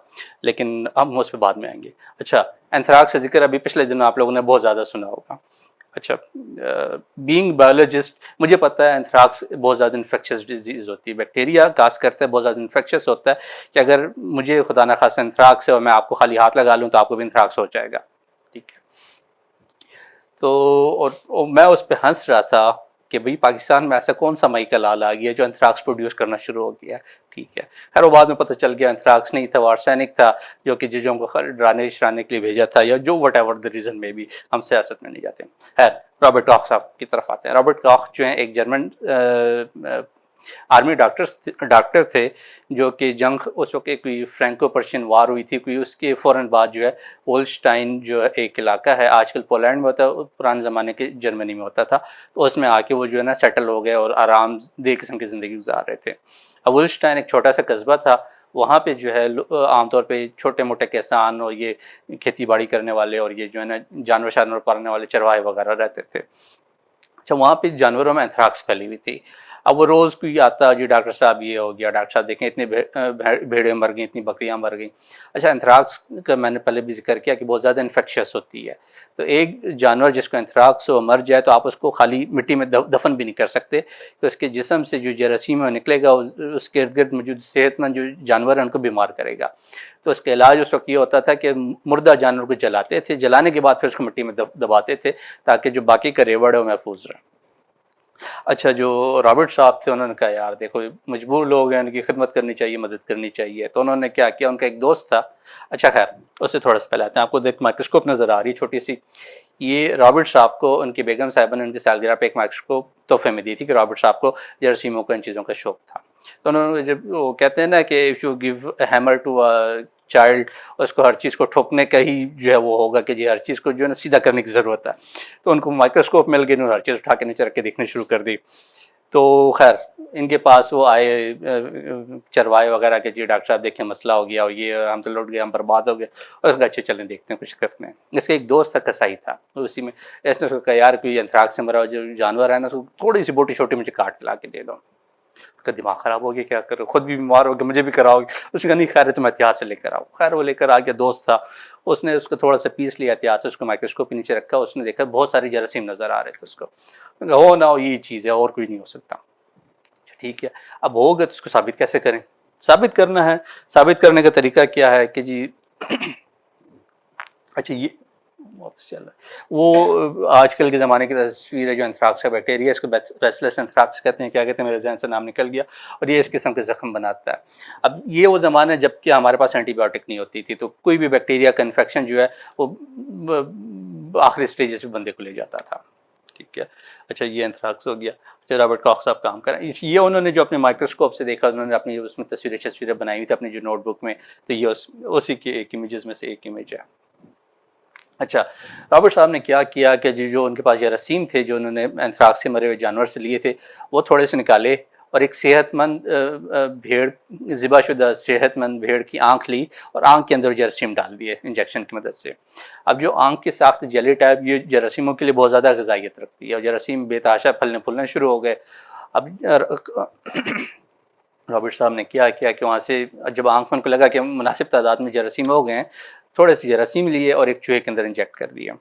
لیکن ہم اس پہ بعد میں آئیں گے. اچھا، اینتھراکس کا ذکر ابھی پچھلے دنوں آپ لوگوں نے بہت زیادہ سنا ہوگا. اچھا، بینگ بایولوجسٹ مجھے پتہ ہے اینتھراکس بہت زیادہ انفیکشس ڈیزیز ہوتی ہے، بیکٹیریا کاز کرتا ہے، بہت زیادہ انفیکشس ہوتا ہے کہ اگر مجھے خدا نخواستہ اینتھراکس ہے اور میں آپ کو خالی ہاتھ لگا لوں تو آپ کو بھی اینتھراکس ہو جائے گا. ٹھیک ہے، تو اور میں اس پہ ہنس رہا تھا کہ بھئی پاکستان میں ایسا کون سا مائی کا لال آ گیا جو اینتھراکس پروڈیوس کرنا شروع ہو گیا. ٹھیک ہے، خیر وہ بعد میں پتہ چل گیا اینتھراکس نہیں تھا، وہ آرسینک تھا جو کہ ججوں کو ڈرانے شرانے کے لیے بھیجا تھا، یا جو وٹ ایور دا ریزن میں بھی، ہم سیاست میں نہیں جاتے. خیر رابرٹ کاخ صاحب کی طرف آتے ہیں. رابرٹ کاخ جو ہیں ایک جرمن آرمی ڈاکٹر تھے جو کہ جنگ اس وقت کوئی فرینکو پرشین وار ہوئی تھی کوئی, اس کے فوراً بعد جو ہے ہولسٹائن جو ہے ایک علاقہ ہے آج کل پولینڈ میں ہوتا ہے, پرانے زمانے کے جرمنی میں ہوتا تھا, تو اس میں آ کے وہ جو ہے نا سیٹل ہو گئے اور آرام دہ قسم کی زندگی گزار رہے تھے. اب ہولسٹائن ایک چھوٹا سا قصبہ تھا, وہاں پہ جو ہے عام طور پہ چھوٹے موٹے کسان اور یہ کھیتی باڑی کرنے والے اور یہ جو ہے نا جانور پالنے والے چرواہے وغیرہ رہتے تھے. اچھا, وہاں پہ جانوروں میں انتھراکس پھیلی ہوئی تھی. اب وہ روز کوئی آتا جی ڈاکٹر صاحب یہ ہو گیا, ڈاکٹر صاحب دیکھیں اتنی بھیڑیں مر گئیں, اتنی بکریاں مر گئیں. اچھا, انتھراکس کا میں نے پہلے بھی ذکر کیا کہ بہت زیادہ انفیکشس ہوتی ہے, تو ایک جانور جس کو انتھراکس ہو مر جائے تو آپ اس کو خالی مٹی میں دفن بھی نہیں کر سکتے, کہ اس کے جسم سے جو جراثیم ہے نکلے گا اس کے ارد گرد موجود صحت مند جو جانور ہیں ان کو بیمار کرے گا. تو اس کا علاج اس وقت یہ ہوتا تھا کہ مردہ جانور کو جلاتے تھے, جلانے کے بعد پھر اس کو مٹی میں دباتے تھے تاکہ جو باقی کا ریوڑ ہے وہ محفوظ رہے. اچھا, جو رابرٹ صاحب تھے انہوں نے کہا یار دیکھو مجبور لوگ ہیں, ان کی خدمت کرنی چاہیے, مدد کرنی چاہیے. تو انہوں نے کیا کیا, ان کا ایک دوست تھا. اچھا خیر, اس سے تھوڑا سا پہلے آتے ہیں. آپ کو ایک مائکروسکوپ نظر آ رہی ہے چھوٹی سی, یہ رابرٹ صاحب کو ان کی بیگم صاحبہ نے ان کی سالگرہ پہ ایک مائکروسکوپ تحفے میں دی تھی کہ رابرٹ صاحب کو جراثیموں کا ان چیزوں کا شوق تھا. تو انہوں نے جب وہ کہتے ہیں نا کہ if you give a hammer to child, اس کو ہر چیز کو ٹھوکنے کا ہی جو ہے وہ ہوگا کہ جی ہر چیز کو جو ہے نا سیدھا کرنے کی ضرورت ہے. تو ان کو مائکروسکوپ مل گئی, انہوں نے ہر چیز اٹھا کے نیچے رکھ کے دیکھنی شروع کر دی. تو خیر ان کے پاس وہ آئے چروائے وغیرہ کے, جی ڈاکٹر صاحب دیکھیں مسئلہ ہو گیا اور یہ ہم تو لوٹ گئے, ہم برباد ہو گئے. اور اس کا اچھے چلیں دیکھتے ہیں کچھ کرتے ہیں. اس کا ایک دوست تھا کسائی تھا, اسی میں اس نے اس کو کہا یار کوئی انتھراکس سے مرا جو جانور ہے نا اس کو تھوڑی سی بوٹی چھوٹی مجھے کاٹ لا کے دے دو. اس کا دماغ خراب ہو گیا, کیا کرو, خود بھی بیمار ہو گیا, مجھے بھی کراؤ گے. اس نے کہا نہیں خیر ہے تم احتیاط سے لے کر آؤ. خیر وہ لے کر آ گیا, دوست تھا, اس نے اس کو تھوڑا سا پیس لیا احتیاط سے, اس کو مائکروسکوپ کے نیچے رکھا, اس نے دیکھا بہت سارے جراثیم نظر آ رہے تھے. اس کو ہو نہ ہو یہ چیز ہے اور کوئی نہیں ہو سکتا. ٹھیک ہے, اب ہوگا تو اس کو ثابت کیسے کریں, ثابت کرنا ہے. ثابت کرنے کا طریقہ کیا ہے کہ جی اچھا یہ واپس چل رہا ہے, وہ آج کل کے زمانے کی تصویر ہے جو انتھراکس کا بیکٹیریا, اس کو بیسیلس انتھراکس کہتے ہیں, کیا کہتے ہیں میرے ذہن سے نام نکل گیا, اور یہ اس قسم کے زخم بناتا ہے. اب یہ وہ زمانہ جب کہ ہمارے پاس اینٹی بایوٹک نہیں ہوتی تھی, تو کوئی بھی بیکٹیریا کا انفیکشن جو ہے وہ آخری سٹیجز پہ بندے کو لے جاتا تھا. ٹھیک ہے, اچھا یہ انتھراکس ہو گیا. رابرٹ کاخ صاحب کام کریں, یہ انہوں نے جو اپنے مائکروسکوپ سے دیکھا, انہوں نے اپنی اس میں تصویریں بنائی ہوئی تھی اپنی جو نوٹ بک میں, تو یہ اسی کے ایک امیجز میں سے ایک امیج ہے. اچھا, رابرٹ صاحب نے کیا کیا کہ جو ان کے پاس جراثیم تھے جو انہوں نے انتھراکس سے مرے ہوئے جانور سے لیے تھے, وہ تھوڑے سے نکالے اور ایک صحت مند بھیڑ, ذبح شدہ صحت مند بھیڑ کی آنکھ لی اور آنکھ کے اندر جراثیم ڈال دیے انجیکشن کی مدد سے. اب جو آنکھ کی ساخت جیلی ٹائپ یہ جراثیموں کے لیے بہت زیادہ غذائیت رکھتی ہے, اور جراثیم بے تحاشا پھلنے پھولنے شروع ہو گئے. اب رابرٹ صاحب نے کیا کیا کہ وہاں سے جب آنکھ میں ان کو لگا کہ مناسب تعداد میں جراثیم ہو گئے ہیں, تھوڑے سے جراثیم لیے اور ایک چوہے کے اندر انجیکٹ کر دیا.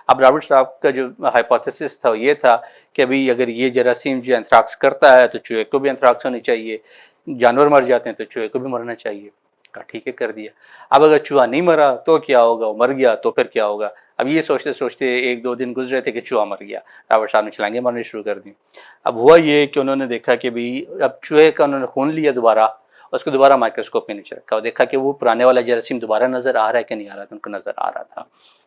اب رابرٹ صاحب کا جو ہائپوتھیسس تھا یہ تھا کہ ابھی اگر یہ جراثیم جو انتھراکس کرتا ہے تو چوہے کو بھی انتھراکس ہونی چاہیے, جانور مر جاتے ہیں تو چوہے کو بھی مرنا چاہیے. کہا ٹھیک ہے کر دیا. اب اگر چوہا نہیں مرا تو کیا ہوگا, وہ مر گیا تو پھر کیا ہوگا. اب یہ سوچتے سوچتے ایک دو دن گزرے تھے کہ چوہا مر گیا, رابرٹ صاحب نے چھلانگیں مارنی شروع کر دی. اب ہوا یہ کہ انہوں نے دیکھا کہ بھئی اب چوہے کا انہوں نے خون لیا دوبارہ, اس کو دوبارہ مائکروسکوپ میں نیچے رکھا اور دیکھا کہ وہ پرانے والا جراثیم دوبارہ نظر آ رہا ہے کہ نہیں آ رہا تھا. ان کو نظر آ رہا تھا.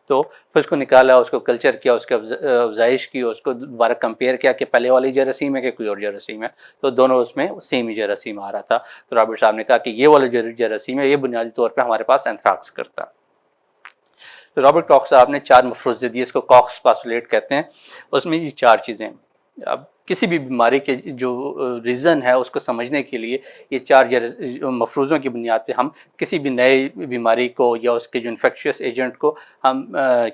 تو پھر اس کو نکالا, اس کو کلچر کیا, اس کی افزائش کی, اس کو دوبارہ کمپیئر کیا کہ پہلے والی جراثیم ہے کہ کوئی اور جراثیم ہے, تو دونوں اس میں سیم ہی جراثیم آ رہا تھا. تو رابرٹ صاحب نے کہا کہ یہ والا جراثیم ہے, یہ بنیادی طور پہ ہمارے پاس انتھراکس کرتا. تو رابرٹ کاخ صاحب نے 4 مفروضے دیے, اس کو کاکس پاسولیٹ کہتے ہیں. اس میں یہ 4 چیزیں. اب کسی بھی بیماری کے جو ریزن ہے اس کو سمجھنے کے لیے یہ 4 مفروضوں کی بنیاد پہ ہم کسی بھی نئے بیماری کو یا اس کے جو انفیکشس ایجنٹ کو ہم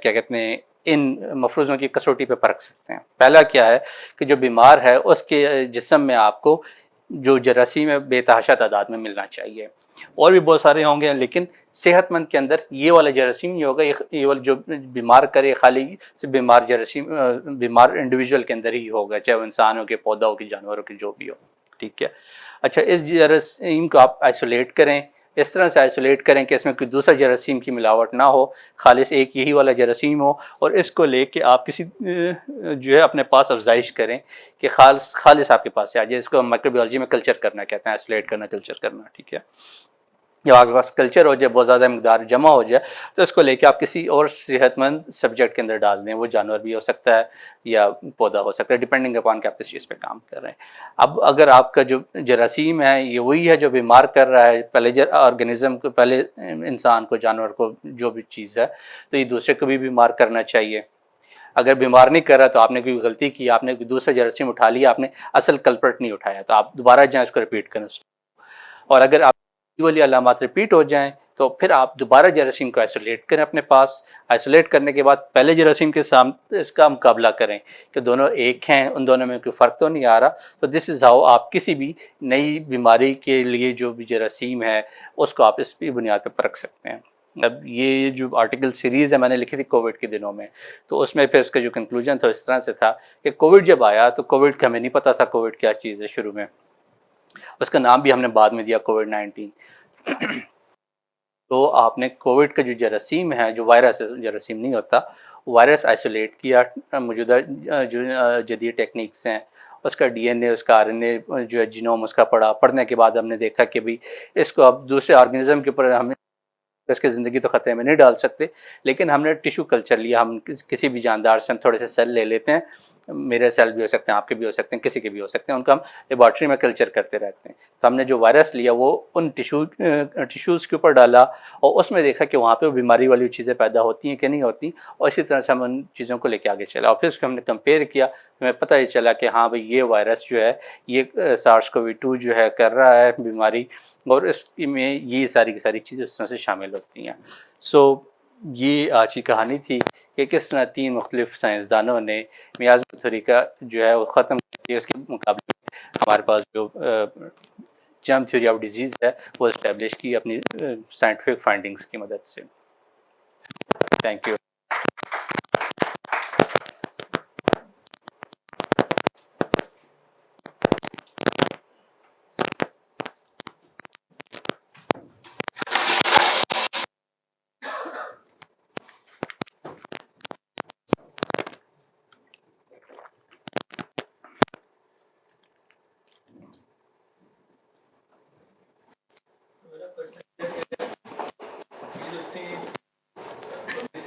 کیا کہتے ہیں ان مفروضوں کی کسوٹی پہ پرکھ سکتے ہیں. پہلا کیا ہے کہ جو بیمار ہے اس کے جسم میں آپ کو جو جراثیم ہے بے تحاشا تعداد میں ملنا چاہیے. اور بھی بہت سارے ہوں گے, لیکن صحت مند کے اندر یہ والا جراثیم نہیں ہوگا. یہ والا جو بیمار کرے خالی سے بیمار جراثیم بیمار انڈیویجول کے اندر ہی ہوگا, چاہے وہ انسان ہو کے, پودا ہو کے, جانوروں کے, جو بھی ہو. ٹھیک ہے. اچھا, اس جراثیم کو آپ آئسولیٹ کریں, اس طرح سے آئسولیٹ کریں کہ اس میں کوئی دوسرا جراثیم کی ملاوٹ نہ ہو, خالص ایک یہی والا جراثیم ہو, اور اس کو لے کے آپ کسی جو ہے اپنے پاس افزائش کریں کہ خالص آپ کے پاس سے آ جائے. اس کو مائکرو بایولوجی میں کلچر کرنا کہتے ہیں, آئسولیٹ کرنا, کلچر کرنا. ٹھیک ہے. جب آپ کے پاس کلچر ہو جائے، بہت زیادہ مقدار جمع ہو جائے، تو اس کو لے کے آپ کسی اور صحت مند سبجیکٹ کے اندر ڈال دیں. وہ جانور بھی ہو سکتا ہے یا پودا ہو سکتا ہے، ڈپینڈنگ اپان کہ آپ کس چیز پہ کام کر رہے ہیں. اب اگر آپ کا جو جراثیم ہے یہ وہی ہے جو بیمار کر رہا ہے پہلے آرگنزم کو، پہلے انسان کو، جانور کو، جو بھی چیز ہے، تو یہ دوسرے کو بھی بیمار کرنا چاہیے. اگر بیمار نہیں کر رہا تو آپ نے کوئی غلطی کی، آپ نے کوئی دوسرا جراثیم اٹھا لیا، آپ نے اصل کلپرٹ نہیں اٹھایا، تو آپ دوبارہ جائیں اس کو ریپیٹ کریں. اور اگر آپ والی علامات ریپیٹ ہو جائیں تو پھر آپ دوبارہ جراثیم کو آئسولیٹ کریں اپنے پاس. آئسولیٹ کرنے کے بعد پہلے جراثیم کے سامنے اس کا مقابلہ کریں کہ دونوں ایک ہیں، ان دونوں میں کوئی فرق تو نہیں آ رہا. تو دس از ہاؤ آپ کسی بھی نئی بیماری کے لیے جو بھی جراثیم ہے اس کو آپ اس کی بنیاد پہ پرکھ سکتے ہیں. اب یہ جو آرٹیکل سیریز ہے میں نے لکھی تھی کووڈ کے دنوں میں، تو اس میں پھر اس کا جو کنکلوژن تھا اس طرح سے تھا کہ کووڈ جب آیا تو کووڈ کا ہمیں نہیں پتہ تھا کووڈ کیا چیز ہے شروع میں، اس کا نام بھی ہم نے بعد میں دیا کووڈ-19. تو آپ نے کووڈ کا جو جراثیم ہے، جو وائرس ہے، جراثیم نہیں ہوتا، وائرس آئسولیٹ کیا. موجودہ جو جدید ٹیکنیکس ہیں، اس کا ڈی این اے، اس کا آر این اے جو ہے جینوم اس کا پڑھنے کے بعد ہم نے دیکھا کہ بھئی اس کو اب دوسرے آرگنزم کے اوپر ہم اس کی زندگی تو خطرے میں نہیں ڈال سکتے، لیکن ہم نے ٹیشو کلچر لیا. ہم کسی بھی جاندار سے ہم تھوڑے سے سیل لے لیتے ہیں، میرے سیل بھی ہو سکتے ہیں، آپ کے بھی ہو سکتے ہیں، کسی کے بھی ہو سکتے ہیں، ان کا ہم لیبارٹری میں کلچر کرتے رہتے ہیں. تو ہم نے جو وائرس لیا وہ ان ٹیشوز کے اوپر ڈالا اور اس میں دیکھا کہ وہاں پہ بیماری والی چیزیں پیدا ہوتی ہیں کہ نہیں ہوتی، اور اسی طرح سے ہم ان چیزوں کو لے کے آگے چلا. اور پھر اس کو ہم نے کمپیئر کیا تو ہمیں پتہ یہ چلا کہ ہاں بھئی یہ وائرس جو ہے یہ SARS-CoV-2 جو ہے کر رہا ہے بیماری، اور اس میں یہ ساری کی ساری چیزیں اس طرح سے شامل ہوتی ہیں. سو یہ آج کی کہانی تھی کہ کس طرح 3 مختلف سائنسدانوں نے میازم تھیوری کا جو ہے وہ ختم کیا. اس کے مقابلے میں ہمارے پاس جو جرم تھیوری آف ڈیزیز ہے وہ اسٹیبلش کی اپنی سائنٹیفک فائنڈنگز کی مدد سے. Thank you.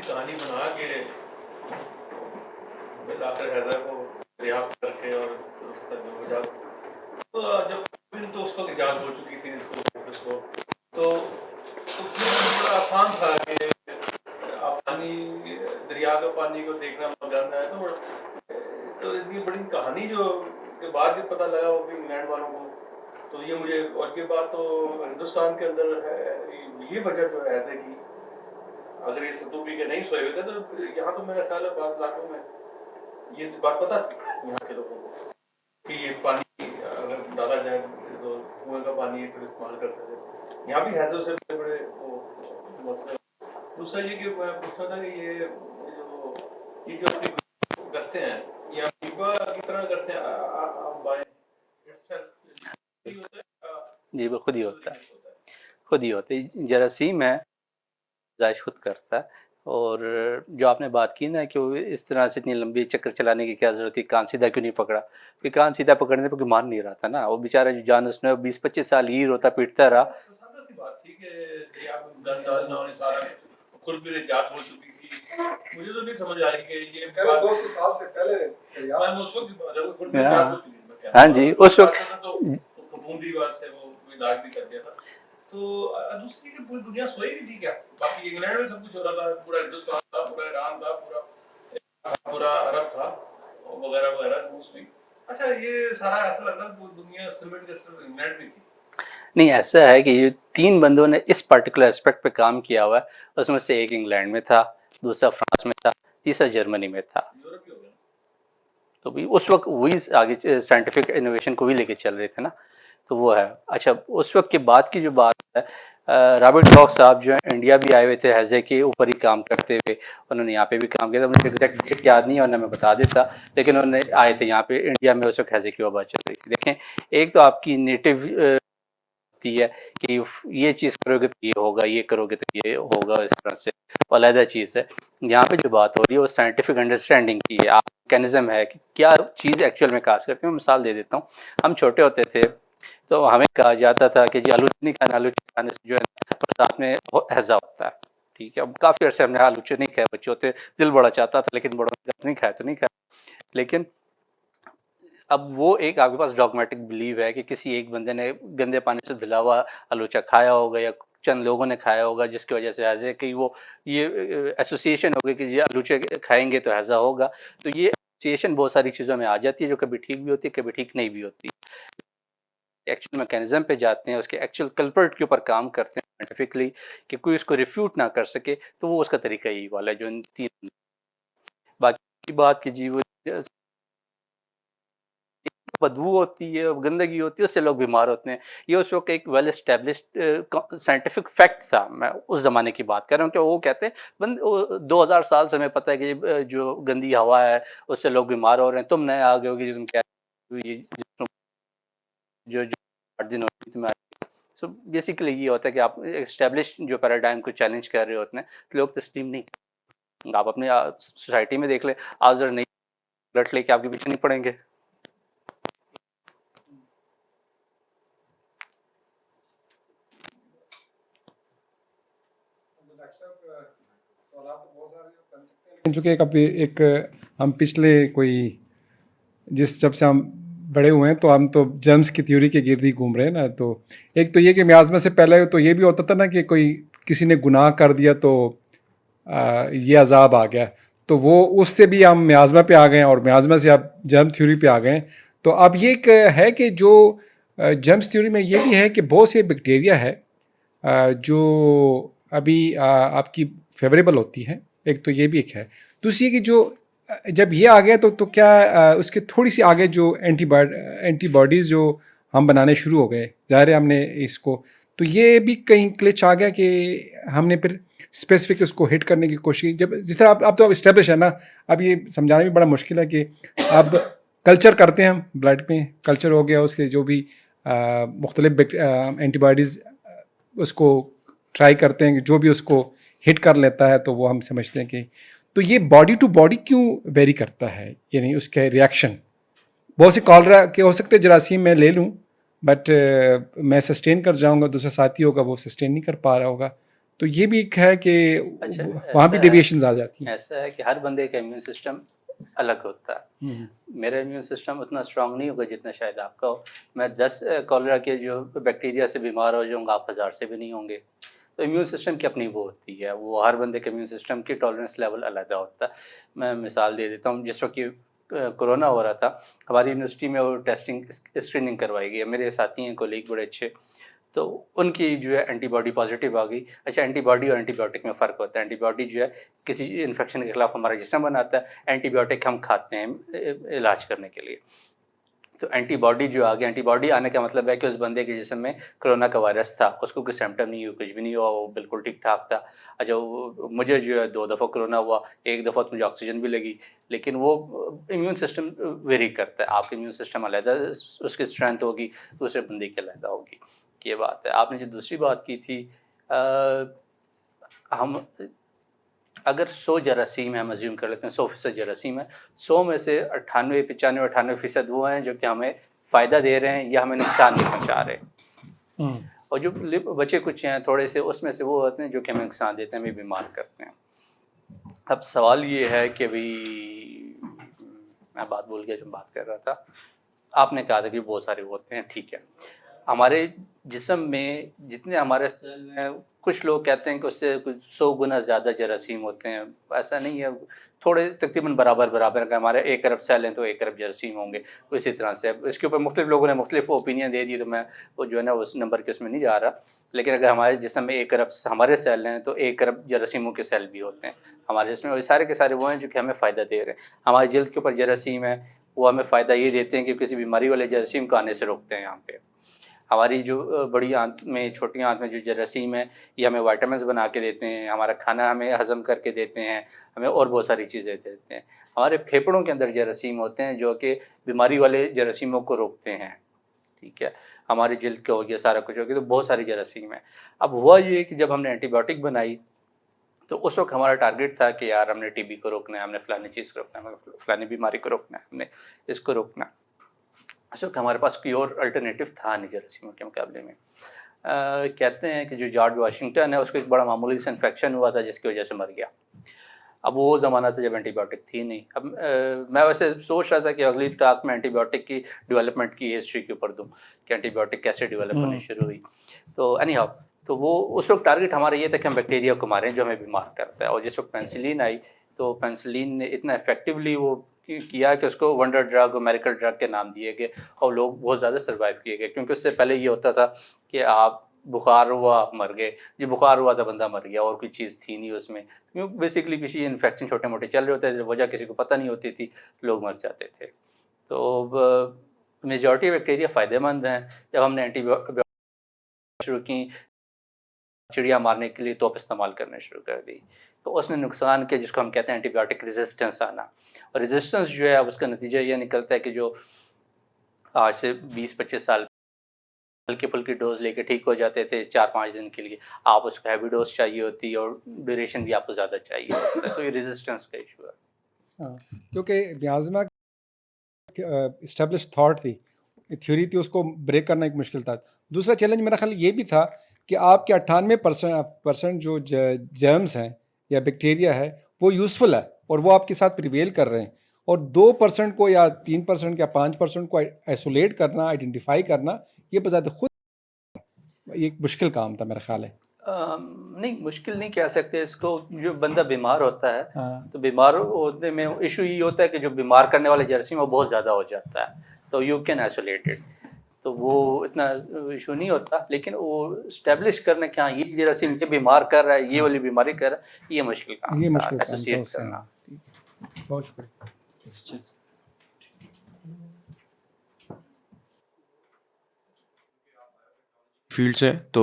کہانی بنا کے ڈاکٹر حیدر کو دریافت کر کے اور اس کا جو ایجاد، تو جب تو اس وقت ایجاد ہو چکی تھی اس کو تو بڑا آسان تھا کہ آپ پانی، دریا کا پانی کو دیکھنا جاننا ہے تو اتنی بڑی کہانی جو کے بعد بھی پتہ لگا وہ بھی انگلینڈ والوں کو. تو یہ مجھے، اور یہ بات تو ہندوستان کے اندر ہے، یہ وجہ جو ہے ایسے کی، اگر یہ ستو پی کے نہیں سوئے ہوئے تھے تو یہاں تو میرا خیال ہے بعض علاقوں میں یہ بات پتہ تھی یہاں کے لوگوں کو کہ یہ پانی اگر ڈالا جائے تو کنویں کا پانی پھر استعمال کرتے تھے. یہاں بھی حیضوں سے بڑے بڑے وہ مسئلے. دوسرا یہ کہ میں پوچھنا تھا کہ یہ جو اپنی کرتے ہیں یہ امیبا کی طرح کرتے ہیں آپ بائیں جی وہ خود ہی ہوتا ہے، خود ہی ہوتا ہے. جراثیم ہے پیدائش خود کرتا ہے. اور جو آپ نے بات کی نا کہ وہ اس طرح سے اتنی لمبی چکر چلانے کی کیا ضرورت تھی، کان سیدھا کیوں نہیں پکڑا؟ کہ کان سیدھا پکڑنے پہ کوئی مان نہیں رہا تھا نا. وہ بیچارہ جو جان اس نے 20-25 سال ہی روتا پیٹتا رہا. بات تھی کہ خود بھی نجات ہو چکی تھی. مجھے تو نہیں سمجھ آ رہی کہ یہ 200 سال سے پہلے میں اس وقت ہاں جی اس وقت دیوار سے وہ علاج بھی کر دیا تھا. تو دوسری کہ پوری دنیا سوئی بھی تھی کیا؟ باقی انگلینڈ میں سب کچھ ہو رہا تھا، پورا ہندوستان تھا، پورا ایران تھا، پورا عرب تھا وغیرہ وغیرہ، روس بھی. اچھا یہ سارا ایسا لگتا ہے پوری دنیا سمٹ کے صرف انگلینڈ میں تھی. نہیں، ایسا ہے کہ یہ 3 بندوں نے اس پرٹیکولر اسپیکٹ پہ کام کیا ہوا ہے. اس میں سے ایک انگلینڈ میں تھا، دوسرا فرانس میں تھا، تیسرا جرمنی میں تھا. تو بھی اس وقت وہی آگے سائنٹیفک انوویشن کو بھی لے کے چل رہے تھے نا. تو وہ ہے. اچھا اس وقت کے بعد کی جو بات ہے، رابرٹ کاک صاحب جو ہیں انڈیا بھی آئے ہوئے تھے ہیضے کے اوپر ہی کام کرتے ہوئے. انہوں نے یہاں پہ بھی کام کیا تھا. مجھے ایگزیکٹ ڈیٹ یاد نہیں ہے ورنہ میں بتا دیتا، لیکن انہوں نے آئے تھے یہاں پہ انڈیا میں. اس وقت ہیضے کی وبا چل رہی تھی. دیکھیں ایک تو آپ کی نیٹو ہے کہ یہ چیز کرو گے تو یہ ہوگا، یہ کرو گے تو یہ ہوگا، اس طرح سے علیحدہ چیز ہے. یہاں پہ جو بات ہو رہی ہے وہ سائنٹیفک انڈرسٹینڈنگ کی ہے. آپ میکینزم ہے کہ کیا چیز ایکچوئل میں کاز کرتے ہیں. میں مثال دے دیتا ہوں. ہم چھوٹے ہوتے تھے تو ہمیں کہا جاتا تھا کہ جی آلو نہیں کھانا، آلو کھانے سے جو ہے رات میں ہیضہ ہوتا ہے. ٹھیک ہے, اب کافی عرصے ہم نے آلوچے نہیں کھائے, بچے ہوتے دل بڑا چاہتا تھا, لیکن بڑوں نے نہیں کھایا تو نہیں کھایا. لیکن اب وہ ایک آپ کے پاس ڈاگمیٹک بلیو ہے کہ کسی ایک بندے نے گندے پانی سے دھلا ہوا آلوچہ کھایا ہوگا یا چند لوگوں نے کھایا ہوگا, جس کی وجہ سے ہیضے کی وہ یہ ایسوسیشن ہو گئی کہ یہ آلوچے کھائیں گے تو ہیضہ ہوگا. تو یہ ایسوسیشن بہت ساری چیزوں میں آ جاتی ہے, جو کبھی ٹھیک بھی ہوتی ہے, کبھی ٹھیک نہیں بھی ہوتی. ایکچوئل میکینزم پہ جاتے ہیں, اس کے ایکچوئل کلپرٹ کے اوپر کام کرتے ہیں سائنٹیفکلی, کہ کوئی اس کو ریفیوٹ نہ کر سکے, تو وہ اس کا طریقہ یہی والا ہے جو ان تین. باقی کی بات کہ جی وہ بدبو ہوتی ہے, گندگی ہوتی ہے, اس سے لوگ بیمار ہوتے ہیں, یہ اس وقت ایک ویل اسٹیبلشڈ سائنٹیفک فیکٹ تھا. میں اس زمانے کی بات کر رہا ہوں کہ وہ کہتے ہیں 2000 سال سے ہمیں پتہ ہے کہ جو گندی ہوا ہے اس سے لوگ بیمار ہو رہے ہیں, تم نئے آ گئے ہو کہ تم کیا جو 8 دن ہوتی تمہیں. سو بیسیکلی یہ ہوتا ہے کہ آپ اسٹیبلش جو پیراڈائم کو چیلنج کر رہے ہوتے ہیں تو لوگ تسلیم نہیں. آپ اپنے سوسائٹی میں دیکھ لیں, آج نہیں لٹ لے کے آپ کے پیچھے نہیں پڑیں گے. چونکہ ایک ہم پچھلے کوئی جب سے ہم بڑے ہوئے ہیں تو ہم تو جرمز کی تھیوری کے گرد ہی گھوم رہے ہیں نا. تو ایک تو یہ کہ میازمہ سے پہلے تو یہ بھی ہوتا تھا نا کہ کوئی کسی نے گناہ کر دیا تو یہ عذاب آ گیا, تو وہ اس سے بھی ہم میازمہ پہ آ گئے ہیں, اور میازمہ سے اب جرم تھیوری پہ آ گئے ہیں. تو اب یہ ایک ہے کہ جو جرمز تھیوری میں یہ بھی ہے کہ بہت سے بیکٹیریا ہے جو ابھی آپ کی فیوریبل ہوتی ہے. ایک تو یہ بھی ایک ہے. دوسری کہ جو جب یہ آ گیا تو کیا اس کے تھوڑی سی آگے جو اینٹی باڈیز جو ہم بنانے شروع ہو گئے, ظاہر ہے ہم نے اس کو, تو یہ بھی کہیں کلچ آ گیا کہ ہم نے پھر اسپیسیفک اس کو ہٹ کرنے کی کوشش کی. جب جس طرح اب تو اسٹیبلش ہے نا, اب یہ سمجھانا بھی بڑا مشکل ہے کہ اب کلچر کرتے ہیں ہم, بلڈ میں کلچر ہو گیا, اس کے جو بھی مختلف اینٹی باڈیز اس کو ٹرائی کرتے ہیں, جو بھی اس کو ہٹ کر لیتا ہے تو وہ ہم سمجھتے ہیں کہ تو یہ باڈی ٹو باڈی کیوں ویری کرتا ہے, یعنی اس کے ریئیکشن. بہت سے کالرا کے ہو سکتے جراثیم میں لے لوں, بٹ میں سسٹین کر جاؤں گا, دوسرا ساتھی ہوگا وہ سسٹین نہیں کر پا رہا ہوگا, تو یہ بھی ایک ہے کہ وہاں بھی ڈیویشنز آ جاتی ہیں. ایسا ہے کہ ہر بندے کا امیون سسٹم الگ ہوتا ہے. میرا امیون سسٹم اتنا اسٹرانگ نہیں ہوگا جتنا شاید آپ کا ہو. میں 10 کالرا کے جو بیکٹیریا سے بیمار ہو جاؤں گا, آپ 1000 سے بھی نہیں ہوں گے. تو امیون سسٹم کی اپنی وہ ہوتی ہے, وہ ہر بندے کے امیون سسٹم کی ٹالرنس لیول علیحدہ ہوتا ہے. میں مثال دے دیتا ہوں, جس وقت کرونا ہو رہا تھا ہماری یونیورسٹی میں وہ ٹیسٹنگ اسکریننگ کروائی گئی. میرے ساتھی ہیں, کولیگ بڑے اچھے, تو ان کی جو ہے اینٹی باڈی پازیٹیو آ گئی. اچھا, اینٹی باڈی اور اینٹی بایوٹک میں فرق ہوتا ہے. اینٹی باڈی جو ہے کسی انفیکشن کے خلاف ہمارا جسم بناتا ہے, اینٹی بایوٹک ہم کھاتے ہیں علاج کرنے کے لیے. تو اینٹی باڈی جو آ گئی, اینٹی باڈی آنے کا مطلب ہے کہ اس بندے کے جسم میں کرونا کا وائرس تھا, اس کو کوئی سمٹم نہیں ہوا, کچھ بھی نہیں ہوا, وہ بالکل ٹھیک ٹھاک تھا. اچھا, مجھے جو ہے 2 دفعہ کرونا ہوا, ایک دفعہ تو مجھے آکسیجن بھی لگی, لیکن وہ امیون سسٹم ویری کرتا ہے. آپ کا امیون سسٹم علیحدہ اس کی اسٹرینتھ ہوگی, دوسرے بندے کی علیحدہ ہوگی. یہ بات ہے. آپ نے جو دوسری بات کی تھی, ہم اگر 100 جراثیم ہیں, ہم ازیوم کر لیتے ہیں 100% جراثیم ہے, 100 میں سے 98-95-98% وہ ہیں جو کہ ہمیں فائدہ دے رہے ہیں یا ہمیں نقصان نہیں پہنچا رہے, اور جو بچے کچھ ہیں تھوڑے سے, اس میں سے وہ ہوتے ہیں جو کہ ہمیں نقصان دیتے ہیں, ہمیں بیمار کرتے ہیں. اب سوال یہ ہے کہ ابھی میں بات بول گیا جو بات کر رہا تھا. آپ نے کہا تھا کہ بہت سارے ہوتے ہیں, ٹھیک ہے. ہمارے جسم میں جتنے ہمارے سیل ہیں, کچھ لوگ کہتے ہیں کہ اس سے کچھ 100 گنا زیادہ جراثیم ہوتے ہیں. ایسا نہیں ہے, تھوڑے تقریباً برابر. اگر ہمارے 1 ارب سیل ہیں تو 1 ارب جراثیم ہوں گے, اسی طرح سے. اس کے اوپر مختلف لوگوں نے مختلف اوپینین دے دی, تو میں وہ جو ہے نا اس نمبر کے اس میں نہیں جا رہا. لیکن اگر ہمارے جسم میں 1 ارب ہمارے سیل ہیں تو 1 ارب جراثیموں کے سیل بھی ہوتے ہیں ہمارے جسم میں, اور سارے کے سارے وہ ہیں جو کہ ہمیں فائدہ دے رہے ہیں. ہماری جلد کے اوپر جراثیم ہیں, وہ ہمیں فائدہ یہ دیتے ہیں کہ کسی بیماری والے جراثیم کو آنے سے روکتے ہیں. یہاں پہ ہماری جو بڑی آنت میں, چھوٹی آنت میں جو جراثیم ہیں, یہ ہمیں وائٹامنس بنا کے دیتے ہیں, ہمارا کھانا ہمیں ہضم کر کے دیتے ہیں, ہمیں اور بہت ساری چیزیں دیتے ہیں. ہمارے پھیپھڑوں کے اندر جراثیم ہوتے ہیں جو کہ بیماری والے جراثیموں کو روکتے ہیں, ٹھیک ہے. ہماری جلد کا ہو گیا, سارا کچھ ہو گیا, تو بہت ساری جراثیم ہیں. اب ہوا یہ کہ جب ہم نے اینٹی بایوٹک بنائی تو اس وقت ہمارا ٹارگیٹ تھا کہ یار ہم نے ٹی بی کو روکنا ہے, ہم نے فلانی چیز کو روکنا ہے, فلانی بیماری کو روکنا ہے, ہم نے اس کو روکنا. اس وقت ہمارے پاس کوئی اور الٹرنیٹیو تھا نہیں جراثیموں کے مقابلے میں. کہتے ہیں کہ جو جارج واشنگٹن ہے اس کو ایک بڑا معمولی سے انفیکشن ہوا تھا جس کی وجہ سے مر گیا. اب وہ زمانہ تھا جب اینٹی بایوٹک تھی نہیں. اب میں ویسے سوچ رہا تھا کہ اگلی ٹاک میں اینٹی بایوٹک کی ڈیولپمنٹ کی ہسٹری کے اوپر دوں کہ اینٹی بایوٹک کیسے ڈیولپ ہونی شروع ہوئی. تو اینی ہاؤ تو وہ اس وقت ٹارگیٹ ہمارا یہ تھا کہ ہم بیکٹیریا کو ماریں جو ہمیں بیمار کرتا ہے. اور جس وقت پینسلین آئی تو پینسلین نے اتنا افیکٹولی وہ کیا کہ اس کو ونڈر ڈرگ اور میریکل ڈرگ کے نام دیے گئے اور لوگ بہت زیادہ سروائیو کیے گئے. کیونکہ اس سے پہلے یہ ہوتا تھا کہ آپ بخار ہوا مر گئے, جی بخار ہوا تھا بندہ مر گیا, اور کوئی چیز تھی نہیں اس میں. کیونکہ بیسکلی کسی انفیکشن چھوٹے موٹے چل رہے ہوتے تھے, وجہ کسی کو پتہ نہیں ہوتی تھی, لوگ مر جاتے تھے. تو میجورٹی بیکٹیریا فائدہ مند ہیں. جب ہم نے اینٹی بایوٹک شروع کی چڑیا مارنے کے لیے توپ استعمال کرنے شروع کر دی تو اس نے نقصان کیا جس کو ہم کہتے ہیں اینٹی بایوٹک ریزسٹنس آنا. اور ریزسٹنس جو ہے اب اس کا نتیجہ یہ نکلتا ہے کہ جو آج سے 20-25 سال ہلکی پھلکی ڈوز لے کے ٹھیک ہو جاتے تھے 4-5 دن کے لیے, آپ اس کو ہیوی ڈوز چاہیے ہوتی ہے اور ڈیوریشن بھی آپ کو زیادہ چاہیے ہوتا ہے. تو یہ ریزسٹنس کا ایشو ہے. کیونکہ میازما اسٹیبلش تھاٹ تھی, تھیوری تھی, اس کو بریک کرنا ایک مشکل تھا. دوسرا چیلنج میرا خیال یہ بھی تھا کہ آپ کے 98% جو جرمز ہیں یا بیکٹیریا ہے وہ یوزفل ہے اور وہ آپ کے ساتھ پریویل کر رہے ہیں, اور 2% کو یا 3% یا 5% کو آئسولیٹ کرنا, آئیڈینٹیفائی کرنا, یہ بذات خود ایک مشکل کام تھا میرا خیال ہے. نہیں مشکل نہیں کہہ سکتے اس کو. جو بندہ بیمار ہوتا ہے تو بیمار ہونے میں ایشو یہ ہوتا ہے کہ جو بیمار کرنے والے جراثیم وہ بہت زیادہ ہو جاتا ہے, تو یو کین آئسولیٹ اٹ, تو وہ اتنا ایشو نہیں ہوتا. لیکن وہ اسٹیبلش کرنا کہ ہاں یہ جراثیم یہ بیمار کر رہا ہے, یہ والی بیماری کر رہا ہے, یہ مشکل کام تھا ایسوسیٹ کرنا. بہت شکریہ. فیلڈ سے تو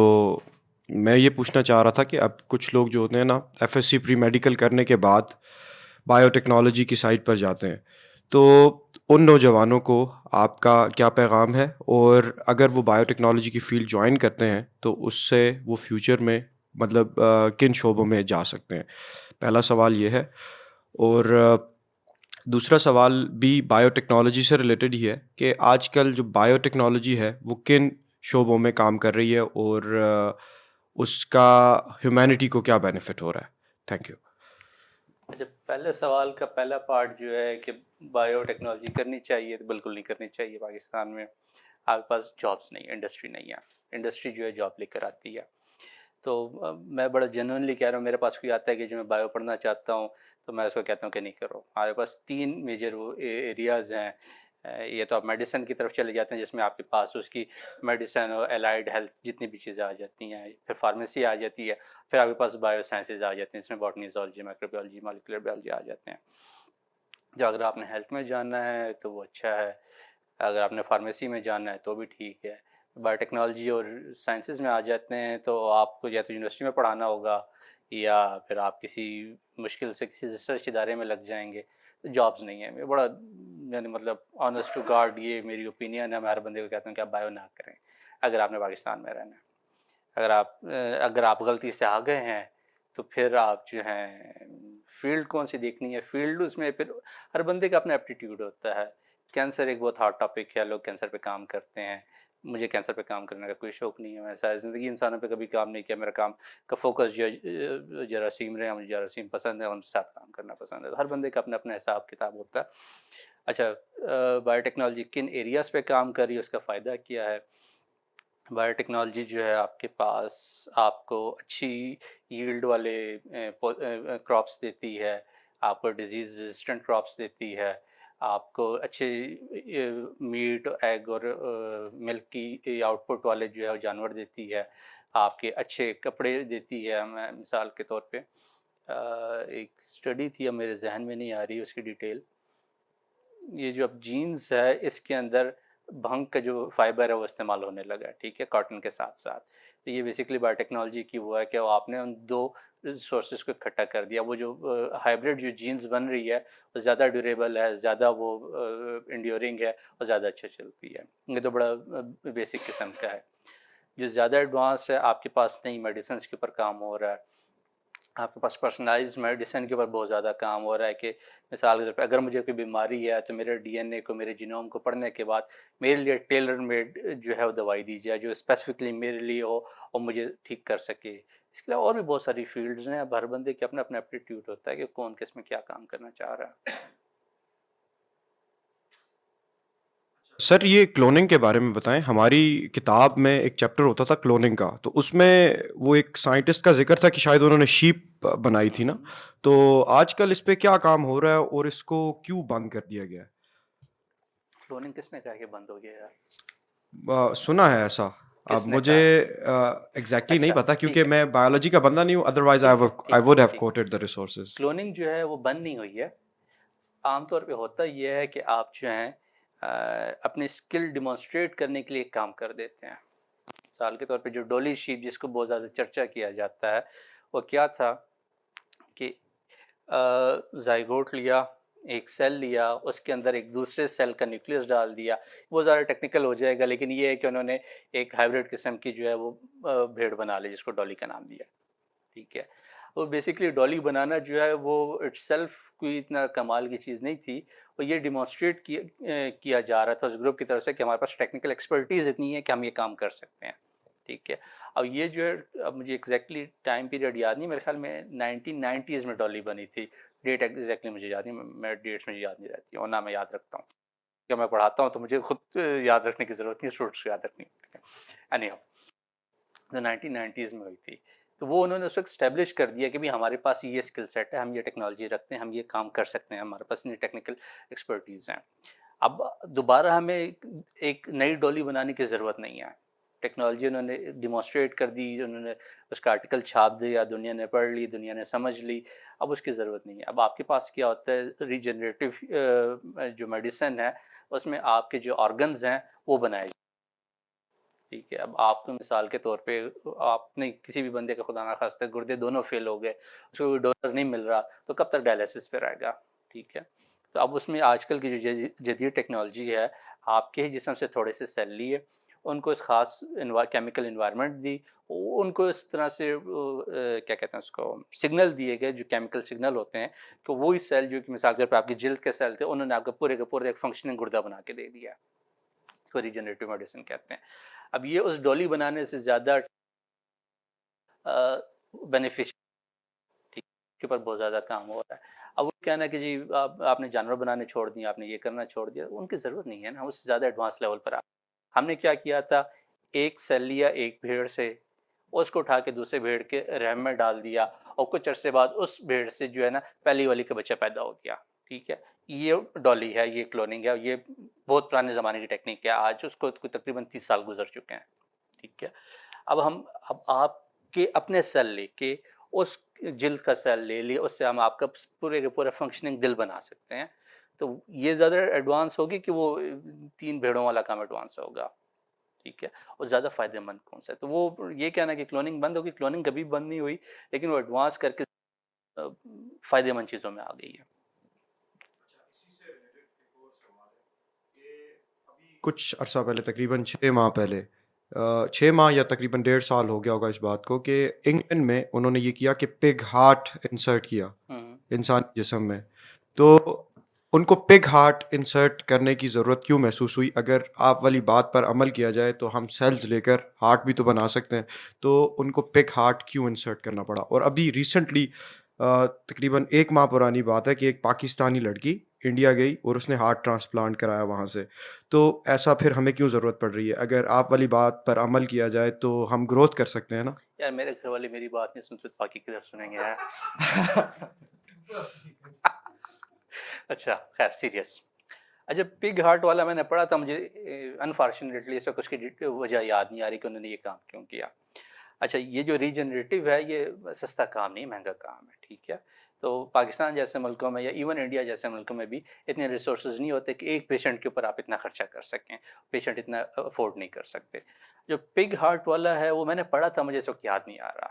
میں یہ پوچھنا چاہ رہا تھا کہ اب کچھ لوگ جو ہوتے ہیں نا F S C pre medical کرنے کے بعد بایو ٹیکنالوجی کی سائٹ پر جاتے ہیں, تو ان نوجوانوں کو آپ کا کیا پیغام ہے, اور اگر وہ بایو ٹیکنالوجی کی فیلڈ جوائن کرتے ہیں تو اس سے وہ فیوچر میں مطلب کن شعبوں میں جا سکتے ہیں؟ پہلا سوال یہ ہے. اور دوسرا سوال بھی بایو ٹیکنالوجی سے ریلیٹڈ ہی ہے کہ آج کل جو بایو ٹیکنالوجی ہے وہ کن شعبوں میں کام کر رہی ہے اور اس کا ہیومینٹی کو کیا بینیفٹ ہو رہا ہے؟ Thank you. اچھا, پہلے سوال کا پہلا پارٹ جو ہے کہ بایو ٹیکنالوجی کرنی چاہیے, تو بالکل نہیں کرنی چاہیے. پاکستان میں آپ کے پاس جابس نہیں, انڈسٹری نہیں ہے. انڈسٹری جو ہے جاب لے کر آتی ہے. تو میں بڑا جنونلی کہہ رہا ہوں, میرے پاس کوئی آتا ہے کہ جو میں بایو پڑھنا چاہتا ہوں تو میں اس کو کہتا ہوں کہ نہیں کرو. ہمارے پاس 3 میجر ایریاز ہیں. یہ تو آپ میڈیسن کی طرف چلے جاتے ہیں جس میں آپ کے پاس اس کی میڈیسن اور الائڈ ہیلتھ جتنی بھی چیزیں آ جاتی ہیں. پھر فارمیسی آ جاتی ہے. پھر آپ کے پاس بایو سائنسز آ جاتے ہیں جس میں باٹنی, زولوجی, مائکروبیولوجی, مالیکولر بایولوجی آ جاتے ہیں. جو اگر آپ نے ہیلتھ میں جاننا ہے تو وہ اچھا ہے, اگر آپ نے فارمیسی میں جاننا ہے تو بھی ٹھیک ہے. بایو ٹیکنالوجی اور سائنسز میں آ جاتے ہیں تو آپ کو یا تو یونیورسٹی میں پڑھانا ہوگا یا پھر آپ کسی مشکل سے کسی ریسرچ ادارے میں لگ جائیں گے. جابس نہیں ہیں. میں بڑا یعنی مطلب آنیسٹ ٹو گاڈ یہ میری اوپینین ہے. میں ہر بندے کو کہتا ہوں کہ آپ بایو نہ کریں اگر آپ نے پاکستان میں رہنا ہے. اگر آپ غلطی سے آ گئے ہیں تو پھر آپ جو ہیں فیلڈ کون سی دیکھنی ہے. فیلڈ اس میں پھر ہر بندے کا اپنا ایپٹیٹیوڈ ہوتا ہے. کینسر ایک بہت ہارڈ ٹاپک ہے, لوگ کینسر پہ کام کرتے ہیں. مجھے کینسر پہ کام کرنے کا کوئی شوق نہیں ہے. میں ساری زندگی انسانوں پہ کبھی کام نہیں کیا. میرا کام کا فوکس جو جراثیم رہے, مجھے جراثیم پسند ہے, ان کے ساتھ کام کرنا پسند ہے. ہر بندے کا اپنا اپنا حساب کتاب ہوتا ہے. اچھا, بایو ٹیکنالوجی کن ایریاز پہ کام کر رہی ہے, اس کا فائدہ کیا ہے؟ بایو ٹیکنالوجی جو ہے آپ کے پاس آپ کو اچھی ییلڈ والے کراپس دیتی ہے, آپ کو ڈیزیز ریزسٹنٹ کراپس دیتی ہے, آپ کو اچھے میٹ, ایگ اور ملک کی آؤٹ پٹ والے جو ہے جانور دیتی ہے, آپ کے اچھے کپڑے دیتی ہے. میں مثال کے طور پہ ایک اسٹڈی تھی, اب میرے ذہن میں نہیں آ رہی اس کی ڈیٹیل. یہ جو اب جینز ہے اس کے اندر بھنگ کا جو فائبر ہے وہ استعمال ہونے لگا ہے, ٹھیک ہے, کاٹن کے ساتھ ساتھ. تو یہ بیسکلی بایو ٹیکنالوجی کی وہ ہے کہ آپ نے ان 2 سورسز کو اکٹھا کر دیا. وہ جو ہائبرڈ جو جینز بن رہی ہے وہ زیادہ ڈیوریبل ہے, زیادہ وہ انڈیورنگ ہے اور زیادہ اچھا چلتی ہے. یہ تو بڑا بیسک قسم کا ہے. جو زیادہ ایڈوانس ہے آپ کے پاس نہیں, میڈیسنس کے اوپر کام ہو رہا ہے, آپ کے پاس پرسنلائز میڈیسن کے اوپر بہت زیادہ کام ہو رہا ہے کہ مثال کے طور پہ اگر مجھے کوئی بیماری ہے تو میرے ڈی این اے کو، میرے جینوم کو پڑھنے کے بعد میرے لیے ٹیلر میڈ جو ہے وہ دوائی دی جائے جو اسپیسیفکلی میرے لیے ہو اور مجھے ٹھیک کر سکے. اس کے علاوہ اور بھی بہت ساری فیلڈز ہیں. اب ہر بندے کے اپنا اپنا ایپٹیٹیوڈ ہوتا ہے کہ کون کس میں کیا کام کرنا چاہ رہا ہے. سر یہ کلوننگ کے بارے میں بتائیں. ہماری کتاب میں ایک چیپٹر ہوتا تھا کلوننگ کا، تو اس میں وہ ایک سائنٹسٹ کا ذکر تھا کہ شاید انہوں نے شیپ بنائی تھی نا. تو آج کل اس پہ کیا کام ہو رہا ہے اور اس کو کیوں بند کر دیا گیا ہے؟ کلوننگ کس نے کہا کہ بند ہو گیا یار؟ سنا ہے ایسا. کس اب نے مجھے کہا؟ ایگزیکٹلی نہیں اچھا پتا ٹھیک کیونکہ ہے، میں بایولوجی کا بندہ نہیں ہوں. Otherwise I would have quoted the resources. Cloning جو ہے وہ بند نہیں ہوئی ہے. عام طور پہ ہوتا یہ ہے کہ آپ جو ہیں اپنے اسکل ڈیمانسٹریٹ کرنے کے لیے کام کر دیتے ہیں. مثال کے طور پہ جو ڈولی شیپ جس کو بہت زیادہ چرچا کیا جاتا ہے وہ کیا تھا کہ زائگوٹ لیا، ایک سیل لیا، اس کے اندر ایک دوسرے سیل کا نیوکلیس ڈال دیا. وہ زیادہ ٹیکنیکل ہو جائے گا لیکن یہ ہے کہ انہوں نے ایک ہائیبریڈ قسم کی جو ہے وہ بھیڑ بنا لی جس کو ڈولی کا نام دیا. ٹھیک ہے. وہ بیسکلی ڈالی بنانا جو ہے وہ اٹ سیلف کوئی اتنا کمال کی چیز نہیں تھی. وہ یہ ڈیمانسٹریٹ کیا جا رہا تھا اس گروپ کی طرف سے کہ ہمارے پاس ٹیکنیکل ایکسپرٹیز اتنی ہے کہ ہم یہ کام کر سکتے ہیں. ٹھیک ہے. اب یہ جو ہے اب مجھے ایگزیکٹلی ٹائم پیریڈ یاد نہیں، میرے خیال میں 1990s میں ڈالی بنی تھی. ڈیٹ ایگزیکٹلی مجھے یاد نہیں، میں ڈیٹس مجھے یاد نہیں رہتی اور نہ میں یاد رکھتا ہوں. جب میں پڑھاتا ہوں تو مجھے خود یاد رکھنے کی ضرورت نہیں ہے، اسٹوڈنٹس کو یاد رکھنی ہوتی ہے. اینی ہاؤ تو 1990s میں ہوئی تھی. تو وہ انہوں نے اس وقت اسٹیبلش کر دیا کہ بھی ہمارے پاس یہ اسکل سیٹ ہے، ہم یہ ٹیکنالوجی رکھتے ہیں، ہم یہ کام کر سکتے ہیں، ہمارے پاس اتنی ٹیکنیکل ایکسپرٹیز ہیں. اب دوبارہ ہمیں ایک نئی ڈولی بنانے کی ضرورت نہیں ہے. ٹیکنالوجی انہوں نے ڈیمانسٹریٹ کر دی، انہوں نے اس کا آرٹیکل چھاپ دیا، دنیا نے پڑھ لی، دنیا نے سمجھ لی. اب اس کی ضرورت نہیں ہے. اب آپ کے پاس کیا ہوتا ہے، ریجنریٹو جو میڈیسن ہے اس میں آپ کے جو آرگنز ہیں وہ بنائے جاتے ہیں. ٹھیک ہے. اب آپ کو مثال کے طور پہ آپ نے کسی بھی بندے کا خدا نخواستہ گردے دونوں فیل ہو گئے، اس کو کوئی ڈونر نہیں مل رہا تو کب تک ڈائلیسس پہ رہے گا. ٹھیک ہے. تو اب اس میں آج کل کی جو جدید ٹیکنالوجی ہے، آپ کے ہی جسم سے تھوڑے سے سیل لیے، ان کو اس خاص کیمیکل انوائرمنٹ دی، ان کو اس طرح سے کیا کہتے ہیں اس کو سگنل دیے گئے جو کیمیکل سگنل ہوتے ہیں کہ وہی سیل جو کہ مثال کے طور پہ آپ کی جلد کے سیل تھے انہوں نے آپ کو پورے کے پورے ایک فنکشننگ گردہ بنا کے دے دیا. اس کو ریجنریٹو میڈیسن کہتے ہیں. اب یہ اس ڈولی بنانے سے زیادہ بینیفیشل کے اوپر بہت زیادہ کام ہو رہا ہے. اب وہ کہنا ہے کہ جی آپ نے جانور بنانے چھوڑ دیے، آپ نے یہ کرنا چھوڑ دیا، ان کی ضرورت نہیں ہے نا. اس سے زیادہ ایڈوانس لیول پر ہم نے کیا کیا تھا، ایک سیل لیا ایک بھیڑ سے، اس کو اٹھا کے دوسرے بھیڑ کے رحم میں ڈال دیا اور کچھ عرصے بعد اس بھیڑ سے جو ہے نا پہلی والی کا بچہ پیدا ہو گیا. ٹھیک ہے. یہ ڈولی ہے، یہ کلوننگ ہے، یہ بہت پرانے زمانے کی ٹیکنیک ہے. آج اس کو تقریباً 30 سال گزر چکے ہیں. ٹھیک ہے. اب آپ کے اپنے سیل لے کے اس جلد کا سیل لے لیے، اس سے ہم آپ کا پورے کے پورے فنکشننگ دل بنا سکتے ہیں. تو یہ زیادہ ایڈوانس ہوگی کہ وہ 3 بھیڑوں والا کام ایڈوانس ہوگا. ٹھیک ہے. اور زیادہ فائدہ مند کون سا ہے؟ تو وہ یہ کہنا کہ کلوننگ بند ہوگی، کلوننگ کبھی بند نہیں ہوئی، لیکن وہ ایڈوانس کر کے فائدہ مند چیزوں میں آ گئی ہے. کچھ عرصہ پہلے تقریباً 6 ماہ پہلے 6 ماہ یا تقریباً 1.5 سال ہو گیا ہوگا اس بات کو کہ انگلینڈ میں انہوں نے یہ کیا کہ پگ ہارٹ انسرٹ کیا انسان جسم میں. تو ان کو پگ ہارٹ انسرٹ کرنے کی ضرورت کیوں محسوس ہوئی؟ اگر آپ والی بات پر عمل کیا جائے تو ہم سیلز لے کر ہارٹ بھی تو بنا سکتے ہیں. تو ان کو پگ ہارٹ کیوں انسرٹ کرنا پڑا؟ اور ابھی ریسنٹلی تقریباً 1 ماہ پرانی بات ہے کہ ایک پاکستانی لڑکی انڈیا گئی اور اس نے ہارٹ ٹرانسپلانٹ کرایا وہاں سے. تو ایسا پھر ہمیں کیوں ضرورت پڑ رہی ہے؟ اگر آپ والی بات پر عمل کیا جائے تو ہم گروتھ کر سکتے ہیں نا. یار میرے گھر والے میری بات نہیں سنتے، پاکی کی طرف سنیں گے یار. اچھا خیر سیریس. اچھا پگ ہارٹ والا میں نے پڑھا تھا، مجھے انفارچونیٹلی اس وقت اس کی وجہ یاد نہیں آ رہی کہ انہوں نے یہ کام کیوں کیا. اچھا یہ جو ریجنریٹو ہے یہ سستا کام نہیں، مہنگا کام ہے. ٹھیک ہے. تو پاکستان جیسے ملکوں میں یا ایون انڈیا جیسے ملکوں میں بھی اتنے ریسورسز نہیں ہوتے کہ ایک پیشنٹ کے اوپر آپ اتنا خرچہ کر سکیں. پیشنٹ اتنا افورڈ نہیں کر سکتے. جو پگ ہارٹ والا ہے وہ میں نے پڑھا تھا، مجھے اس وقت یاد نہیں آ رہا.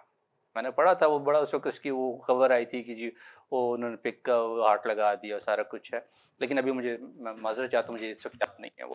میں نے پڑھا تھا وہ بڑا اس وقت اس کی وہ خبر آئی تھی کہ جی وہ انہوں نے پگ کا ہارٹ لگا دیا اور سارا کچھ ہے. لیکن ابھی مجھے میں معذرت چاہتا ہوں، مجھے اس وقت یاد نہیں ہے وہ.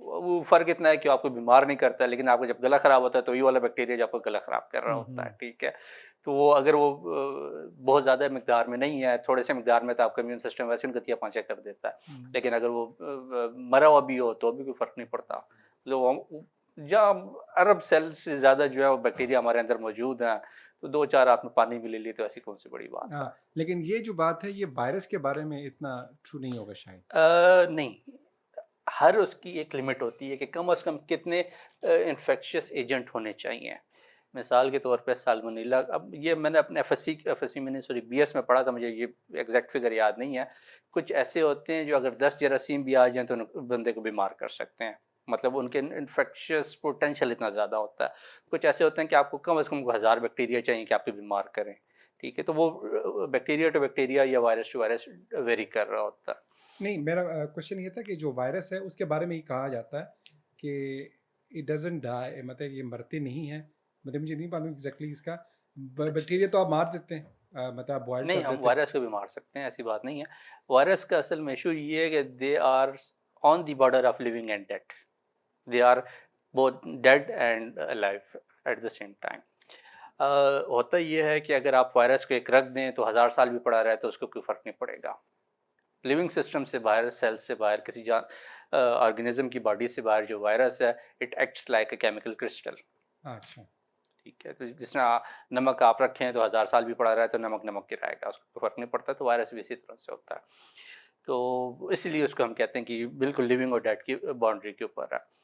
وہ فرق اتنا ہے کہ آپ کو بیمار نہیں کرتا ہے، لیکن آپ کو جب گلا خراب ہوتا ہے تو یہ والا بیکٹیریا جو آپ کو گلا خراب کر رہا ہوتا ہے، ٹھیک ہے. تو وہ اگر وہ بہت زیادہ مقدار میں نہیں ہے، تھوڑے سے مقدار میں تو آپ کا امیون سسٹم ویسے گتیا پانچا کر دیتا ہے، لیکن اگر وہ مرا ہوا بھی ہو تو بھی کوئی فرق نہیں پڑتا. جہاں ارب سیل سے زیادہ جو ہے وہ بیکٹیریا ہمارے اندر موجود ہیں، تو 2-4 آپ نے پانی بھی لے لی تو ایسی کون سی بڑی بات ہے. ہاں لیکن یہ جو بات ہے یہ وائرس کے بارے میں اتنا ٹرو نہیں ہوگا شاید. نہیں، ہر اس کی ایک لمٹ ہوتی ہے کہ کم از کم کتنے انفیکشس ایجنٹ ہونے چاہیے. مثال کے طور پہ سالمونیلا، اب یہ میں نے اپنے ایف ایس سی میں نے سوری بی ایس میں پڑھا تھا، مجھے یہ ایگزیکٹ فگر یاد نہیں ہے. کچھ ایسے ہوتے ہیں جو اگر 10 جراثیم بھی آ جائیں تو بندے کو بیمار کر سکتے ہیں، مطلب ان کے انفیکشس پوٹینشیل اتنا زیادہ ہوتا ہے. کچھ ایسے ہوتے ہیں کہ آپ کو کم از کم 1000 بیکٹیریا چاہیے کہ آپ کو بیمار کریں، ٹھیک ہے. تو وہ بیکٹیریا ٹو بیکٹیریا یا وائرس ٹو وائرس ویری کر رہا ہوتا ہے. نہیں، میرا کوشچن یہ تھا کہ جو وائرس ہے اس کے بارے میں یہ کہا جاتا ہے کہ اٹ ڈزنٹ ڈائی، مطلب یہ مرتے نہیں ہیں. مطلب مجھے نہیں معلوم ایگزیکٹلی اس کا. بیکٹیریا تو آپ مار دیتے ہیں، مطلب بوائل نہیں، کر ہم دیتے ہیں. وائرس کو بھی مار سکتے ہیں، ایسی بات نہیں ہے. وائرس کا اصل میں ایشو یہ ہے کہ they are on the border of living and dead. They are both dead and alive at the same time. ہوتا یہ ہے کہ اگر آپ وائرس کو ایک رکھ دیں تو 1000 سال بھی پڑا رہے تو اس کو کوئی فرق نہیں پڑے گا. لیونگ سسٹم سے باہر، سیل سے باہر، کسی آرگینزم کی باڈی سے باہر جو وائرس ہے، it acts like a chemical crystal. اچھا ٹھیک ہے. تو جس طرح نمک آپ رکھیں تو 1000 سال بھی پڑا رہا ہے تو نمک نمک کی رہے گا، اس کو فرق نہیں پڑتا. تو وائرس بھی اسی طرح سے ہوتا ہے. تو اسی لیے اس کو ہم کہتے ہیں کہ بالکل لیونگ اور ڈیڈ کی باؤنڈری کے اوپر ہے.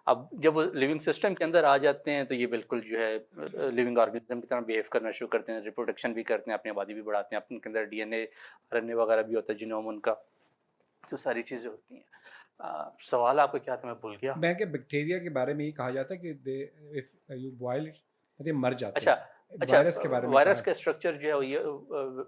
اب جب وہ لیونگ سسٹم کے اندر آ جاتے ہیں تو یہ بالکل جو ہے لیونگ آرگنزم کی طرح بیہیو کرنا شروع کرتے ہیں، ریپروڈکشن بھی کرتے ہیں، اپنی آبادی بھی بڑھاتے ہیں، اپنے کے اندر D N A R N A وغیرہ بھی ہوتا ہے، جینوم ان کا. تو ساری چیزیں ہوتی ہیں. سوال آپ کو کیا تھا، میں بھول گیا. میں کہ بیکٹیریا کے بارے میں یہ کہا جاتا ہے کہ دے اف یو بوائل مطلب مر جاتے ہیں. اچھا، وائرس کے بارے میں وائرس کا اسٹرکچر جو ہے یہ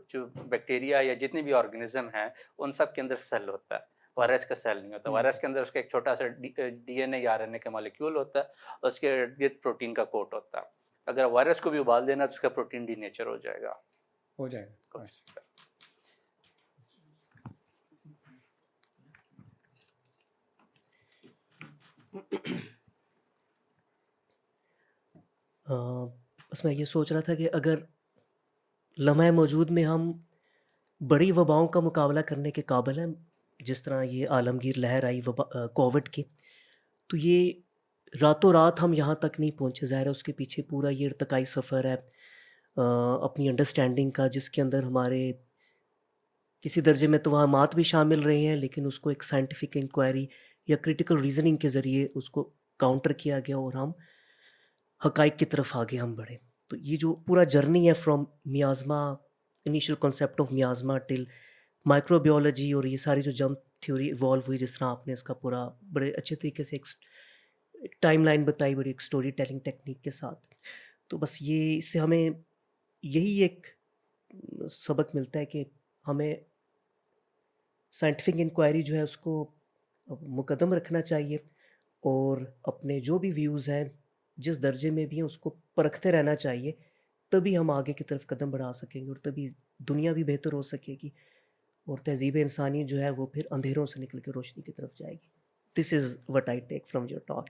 جو بیکٹیریا یا جتنے بھی آرگنزم ہیں ان سب کے اندر سیل ہوتا ہے. وائرس کا سیل نہیں ہوتا. وائرس کے اندر اس کا ایک چھوٹا سا ڈی این اے یا آر این اے کا مالیکیول ہوتا ہے، اس کے ارد گرد پروٹین کا کوٹ ہوتا ہے. اگر وائرس کو بھی ابال دینا تو اس کا پروٹین ڈی نیچر ہو جائے گا. ہو جائے گا. بس میں یہ سوچ رہا تھا کہ اگر لمحہ موجود میں ہم بڑی وباؤں کا مقابلہ کرنے کے قابل ہیں، جس طرح یہ عالمگیر لہر آئی کووڈ کی، تو یہ راتوں رات ہم یہاں تک نہیں پہنچے. ظاہر ہے اس کے پیچھے پورا یہ ارتقائی سفر ہے اپنی انڈرسٹینڈنگ کا، جس کے اندر ہمارے کسی درجے میں توہمات بھی شامل رہے ہیں، لیکن اس کو ایک سائنٹیفک انکوائری یا کریٹیکل ریزننگ کے ذریعے اس کو کاؤنٹر کیا گیا اور ہم حقائق کی طرف آگے ہم بڑھے. تو یہ جو پورا جرنی ہے from miasma, initial concept of miasma till microbiology, اور یہ ساری جو جمپ تھیوری ایوالو ہوئی، جس طرح آپ نے اس کا پورا بڑے اچھے طریقے سے ایک ٹائم لائن بتائی، بڑی ایک سٹوری ٹیلنگ ٹیکنیک کے ساتھ. تو بس یہ اس سے ہمیں یہی ایک سبق ملتا ہے کہ ہمیں سائنٹیفک انکوائری جو ہے اس کو مقدم رکھنا چاہیے، اور اپنے جو بھی ویوز ہیں جس درجے میں بھی ہیں اس کو پرکھتے رہنا چاہیے. تبھی ہم آگے کی طرف قدم بڑھا سکیں گے، اور تبھی دنیا بھی بہتر ہو سکے گی، اور تہذیب انسانی جو ہے وہ پھر اندھیروں سے نکل کے روشنی کی طرف جائے گی. This is what I take from your talk.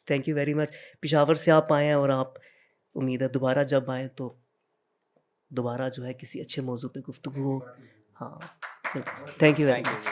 Thank you very much. Peshawar سے آپ آئے ہیں، اور آپ امید ہے دوبارہ جب آئیں تو دوبارہ جو ہے کسی اچھے موضوع پہ گفتگو ہو. ہاں، تھینک یو ویری مچ.